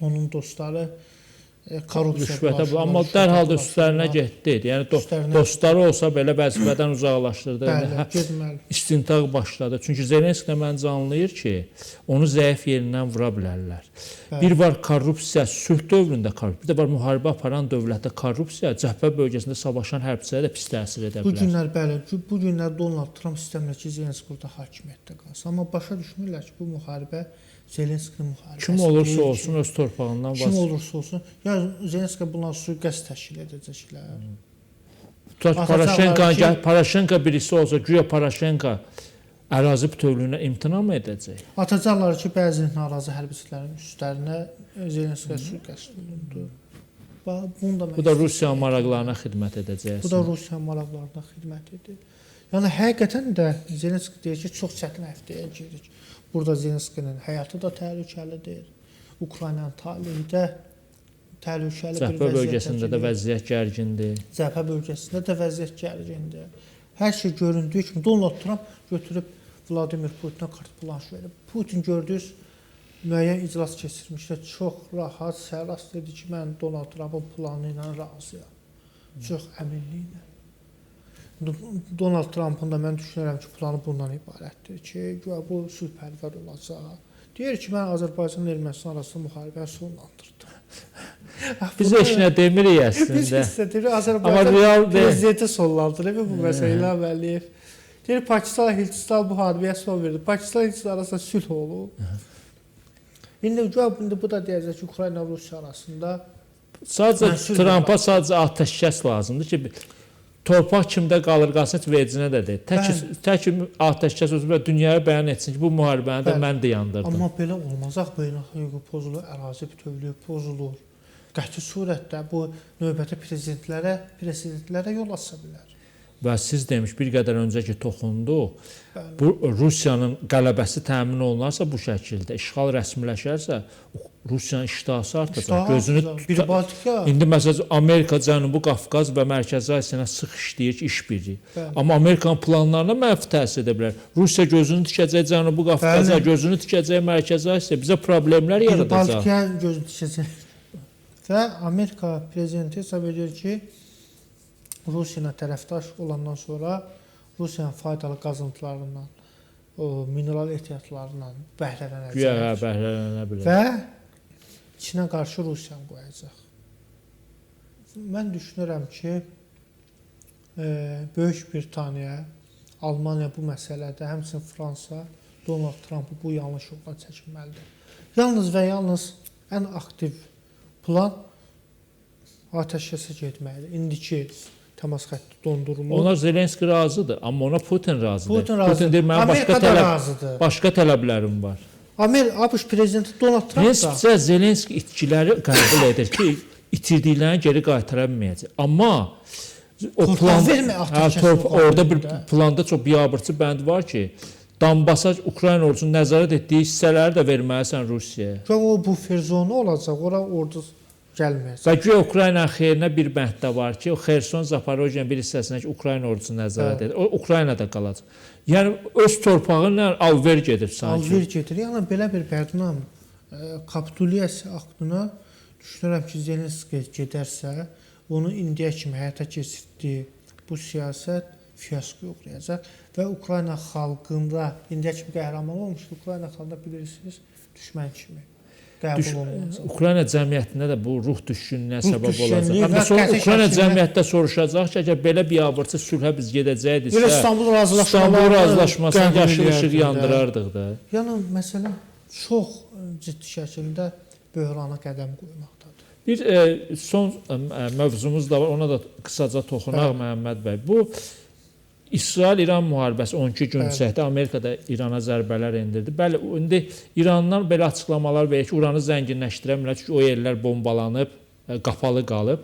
onun dostları rüşvətə, amma dərhal da üstlərinə getdi. Yəni dostları olsa belə vəzifədən uzaqlaşdırdı. İstintaq başladı. Çünki Zelenski məncə anlayır ki, onu zəif yerindən vura bilərlər. Bir var korrupsiya, sülh dövründə korrupsiya, bir də var müharibə aparan dövlətdə korrupsiya, cəbhə bölgəsində savaşan hərbçilərə də pis təsir edə bilər. Bu günlər bəli, bu günlər Donald Trump istəmir ki, Zelenski burada hakimiyyətdə qalsın. Amma başa düşmürlər ki, bu müharibə Zelenskinin müharibəsi. Kim olursa olsun öz torpağından kim olursa olsun, ya Zelenski bundan sui-qəsd təşkil edəcəklər. Paraşenko birisi olsa, güya Paraşenko ərazi bütövlüyünə imtina mı edəcək? Atacaqlar ki, bəzi narazı hərbiçilərin üstlərinə Zelenskiyə sui-qəsd olundu. Bu da Rusiya maraqlarına xidmət edəcək. Bu da Rusiya maraqlarına xidmət edir. Yəni həqiqətən də Zelenski deyir ki, çox çətin həftəyə giririk. Burada Zelenskinin həyatı da təhlükəlidir. Ukraynanın taleyi də təhlükəli bir vəziyyətdir. Cəbhə bölgəsində də vəziyyət gərgindir. Cəbhə bölgəsində də vəziyyət gərgindir. Hər şey göründüyü kimi Donald Trump götürüb Vladimir Putinə kart blanş verib. Putin gördünüz müəyyən iclas keçirmişdə çox rahat, sərrast dedi ki, mən Donald Trumpın planı ilə razıyam. Çox əminliklə. Donald Trumpın da mən düşünürəm ki, planı bundan ibarətdir ki, bu sülhpərvər olacaq. Deyir ki, mən Azərbaycan ilə Ermənistan arasında müharibəni sonlandırdım. Biz heç nə demirik əslində. Biz heç nə demirik. Azərbaycan prezidenti sonlandırıb bu məsələ İlham Əliyev. Deyir, Pakistan Hindistan müharibəyə son verdi. Pakistan Hindistan arasında sülh olub. İndi bu da deyəcək ki, Ukrayna Rusiya arasında sadəcə Trumpa sadəcə atəşkəs lazımdır ki, torpaq kimdə qalır, qalsın vecinə də deyil. Tək atəşkəs özü dünyaya bəyan etsin ki, bu müharibəni də mən də yandırdım. Amma belə olmaz. Beynəlxalq hüquq pozulur, ərazi bütövlüyü pozulur. Qəti surətdə bu növbəti prezidentlərə yol aça bilər. Və siz demiş, bir qədər öncə ki, toxunduq, bu Rusiyanın qələbəsi təmin olunarsa bu şəkildə, işğal rəsmiləşərsə, Rusiyanın iştahı artacaq. İndi məsələn, Amerika, Cənubi Qafqaz və Mərkəzi Asiyaya sıx işləyir ki, işbirliyi. Amma Amerikanın planlarına mənfi təsir edə bilər. Rusiya gözünü tikəcək Cənubi Qafqaza, gözünü tikəcək Mərkəzi Asiyaya, bizə problemlər yaradacaq. Baltikaya gözünü tikəcək. Və Amerika prezidenti hesab edir ki, Rusiya ilə tərəfdaş olandan sonra Rusiyanın faydalı qazıntılarından, mineral ehtiyatlarından bəhrələnə bilər. Və Çinə qarşı Rusiyanı qoyacaq. Mən düşünürəm ki, Böyük Britaniya, Almaniya bu məsələdə, həmçinin Fransa, Donald Trumpı bu yanlış yoldan çəkinməlidir. Yalnız və yalnız ən aktiv plan atəşkəsə getməlidir. İndiki təmas xətti dondurulur. Onlar Zelenski razıdır, amma ona Putin razıdır. Putin deyir, mənim başqa tələblərim var. ABŞ prezidenti Donald Trump da prinsipcə Zelenski itkiləri qəbul edir ki, itirdiklərini geri qaytara bilməyəcək. Amma o orada bir planda çox biabırçı bənd var ki, Donbasa Ukrayna ordusunun nəzarət etdiyi hissələri də verməlisən Rusiyaya. O bufer zonu olacaq, ora ordu gəlməyəcək. Və güya Ukraynanın xeyrinə bir bənddə var ki, o Xerson, Zaporojyenin bir hissəsinə ki, Ukrayna ordusu nəzarət edir. O Ukraynada qalacaq. Yəni öz torpağıyla alver gedir sanki. Alver gedir. Yəni belə bir Bədnam kapitulyasiya aktına düşünürəm ki, Zelenski gedərsə, onu indiyə kimi həyata keçirdiyi bu siyasət fiyaskoya uğrayacaq və Ukrayna xalqında indiyə kimi qəhrəman olmuşdu. Ukrayna xalqında bilirsiniz, düşmən kimi qəbul olunacaq. Ukrayna cəmiyyətində də bu ruh düşkünlüyünə səbəb olacaq. Amma sonra Ukrayna cəmiyyətdə soruşacaq ki, əgər belə biabırçı sülhə biz gedəcəkdiksə, İstanbul razılaşmasına yaşıl işıq yandırardıq da. Yəni məsələ çox ciddi şəkildə böhrana qədəm qoymaqdadır. Bir son mövzumuz da var, ona da qısaca toxunaq Məhəmməd bəy. Bu İsrail-İran müharibəsi 12 gün çəkdi. Amerika da İrana zərbələr endirdi. Bəli, indi İrandan belə açıqlamalar verir ki, uranı zənginləşdirə çünki o yerlər bombalanıb, qapalı qalıb.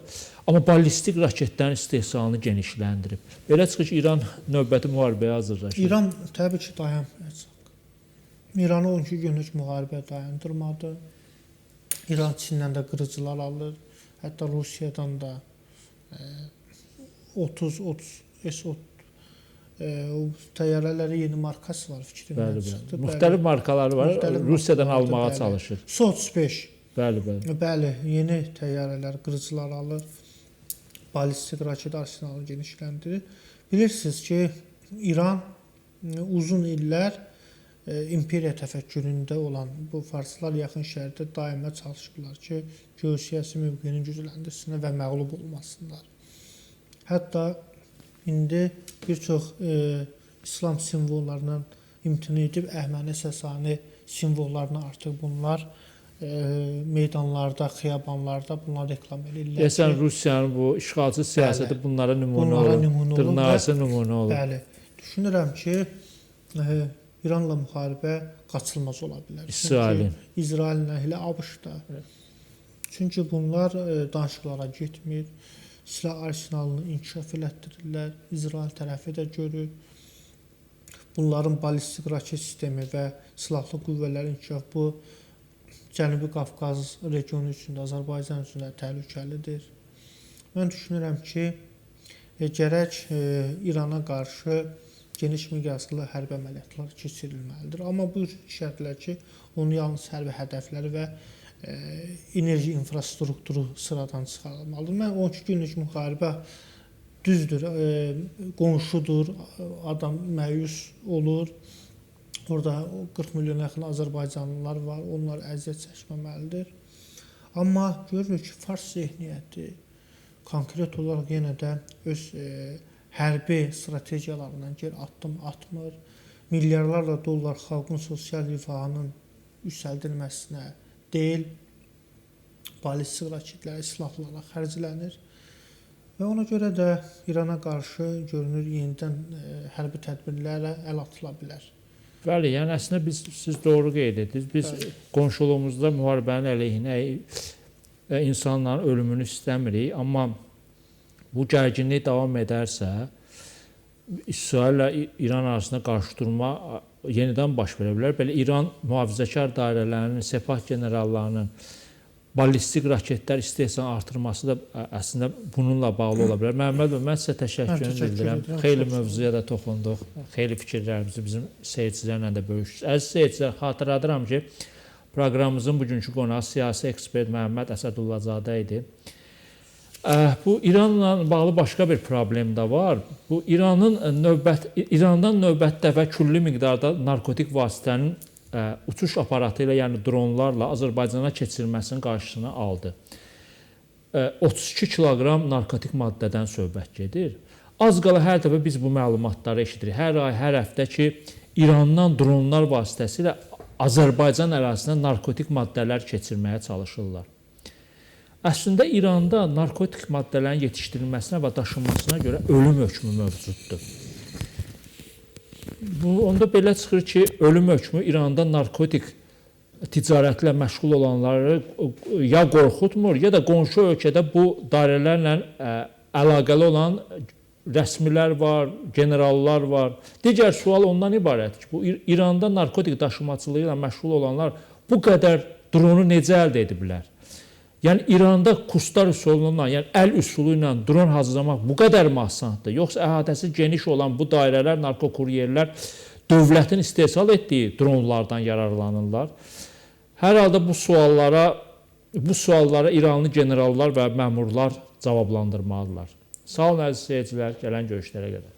Amma ballistik raketlərin istehsalını genişləndirib. Belə çıxır ki, İran növbəti müharibəyə hazırlaşır. İran təbii ki, dayanmayacaq. İranı 12 günlük müharibə dayandırmadı. İran Çindən də qırıcılar alır. Hətta Rusiyadan da 30 təyyarələri yeni markası var, fikrimdən çıxdı. Müxtəlif markaları var, Rusiyadan almağa çalışır. Su-35. Bəli. Bəli, yeni təyyarələr, qırıcılar alır. Ballistik raket arsenalı genişləndirir. Bilirsiniz ki, İran uzun illər imperiya təfəkküründə olan bu farslar yaxın şərqdə daima çalışırlar ki, geosiyasi mövqeyini gücləndirsinlər və məğlub olmasınlar. Hətta indi bir çox İslam simvollarından imtina edib Əhməni Sasani simvollarını artıq bunlar meydanlarda, xiyabanlarda bunlar reklam edirlər. Deyəsən Rusiyanın bu işğalçı siyasəti bunlara nümunə olur, dırnaqarası nümunə olur. Bəli, düşünürəm ki, İranla müharibə qaçılmaz ola bilər. İsraillə elə ABŞ-da. Çünki bunlar danışıqlara getmir. Silah arsenalını inkişaf elətdirirlər. İsrail tərəfi də görür. Bunların ballistik raket sistemi və silahlı qüvvələrin inkişafı bu Cənubi Qafqaz regionu üçün də, Azərbaycan üçün də təhlükəlidir. Mən düşünürəm ki, gərək İrana qarşı geniş miqyaslı hərbi əməliyyatlar keçirilməlidir. Amma bu şərtlər ki, onun yalnız hərbi hədəfləri və enerji infrastrukturu sıradan çıxarılmalıdır. Mən 12 günlük müharibə düzdür, qonşudur, adam məyus olur. Orada 40 milyona yaxın Azərbaycanlılar var, onlar əziyyət çəkməməlidir. Amma görürük ki, Fars zehniyyəti konkret olaraq yenə də öz hərbi strategiyalarından geri addım atmır. Milyarlarla dollar xalqın sosial rifahının yüksəldilməsinə deyil, ballistik raketlərə, silahlara xərclənir. Və ona görə də İrana qarşı görünür yenidən hərbi tədbirlərə əl atıla bilər. Bəli, yəni əslində siz doğru qeyd etdiniz. Biz qonşuluğumuzda müharibənin əleyhinə insanların ölümünü istəmirik, amma bu gərginlik davam edərsə, İsrail ilə İran arasında qarşıdurma yenidən baş verə bilər. Belə İran mühafizəkar dairələrinin, Sepah generallarının ballistik raketlər istehsalını artırması da əslində bununla bağlı ola bilər. Məhəmməd bəy, mən sizə təşəkkür edirəm. Xeyli mövzuya da toxunduq. Xeyli fikirlərimizi bizim seyircilərlə də bölüşdük. Əziz seyircilər, xatırladıram ki, proqramımızın bugünkü qonağı siyasi ekspert Məhəmməd Əsədullazadə idi. Bu İranla bağlı başqa bir problem də var. Bu İrandan növbəti dəfə külli miqdarda narkotik vasitənin uçuş aparatı ilə, yəni dronlarla Azərbaycana keçirilməsinin qarşısını aldı. 32 kiloqram narkotik maddədən söhbət gedir. Az qala hər dəfə biz bu məlumatları eşidirik. Hər ay, hər həftə ki, İrandan dronlar vasitəsilə Azərbaycan ərazisinə narkotik maddələr keçirməyə çalışırlar. Əslində İranda narkotik maddələrin yetişdirilməsinə və daşınmasına görə ölüm hökmü mövcuddur. Onda belə çıxır ki, ölüm hökmü İranda narkotik ticarətlə məşğul olanları ya qorxutmur, ya da qonşu ölkədə bu dairələrlə əlaqəli olan rəsmilər var, generallar var. Digər sual ondan ibarətdir ki, bu İranda narkotik daşımaçılığı ilə məşğul olanlar bu qədər dronu necə əldə ediblər? Yəni İranda kurslar üsulundan, yəni əl üsulu ilə dron hazırlamaq bu qədər mi asandır? Yoxsa əhatəsi geniş olan bu dairələr, narkokuryerlər dövlətin istehsal etdiyi dronlardan yararlanırlar? Hər halda bu suallara İranlı generallar və məmurlar cavablandırmalıdırlar. Sağ olun əziz seyircilər, gələn görüşlərə qədər.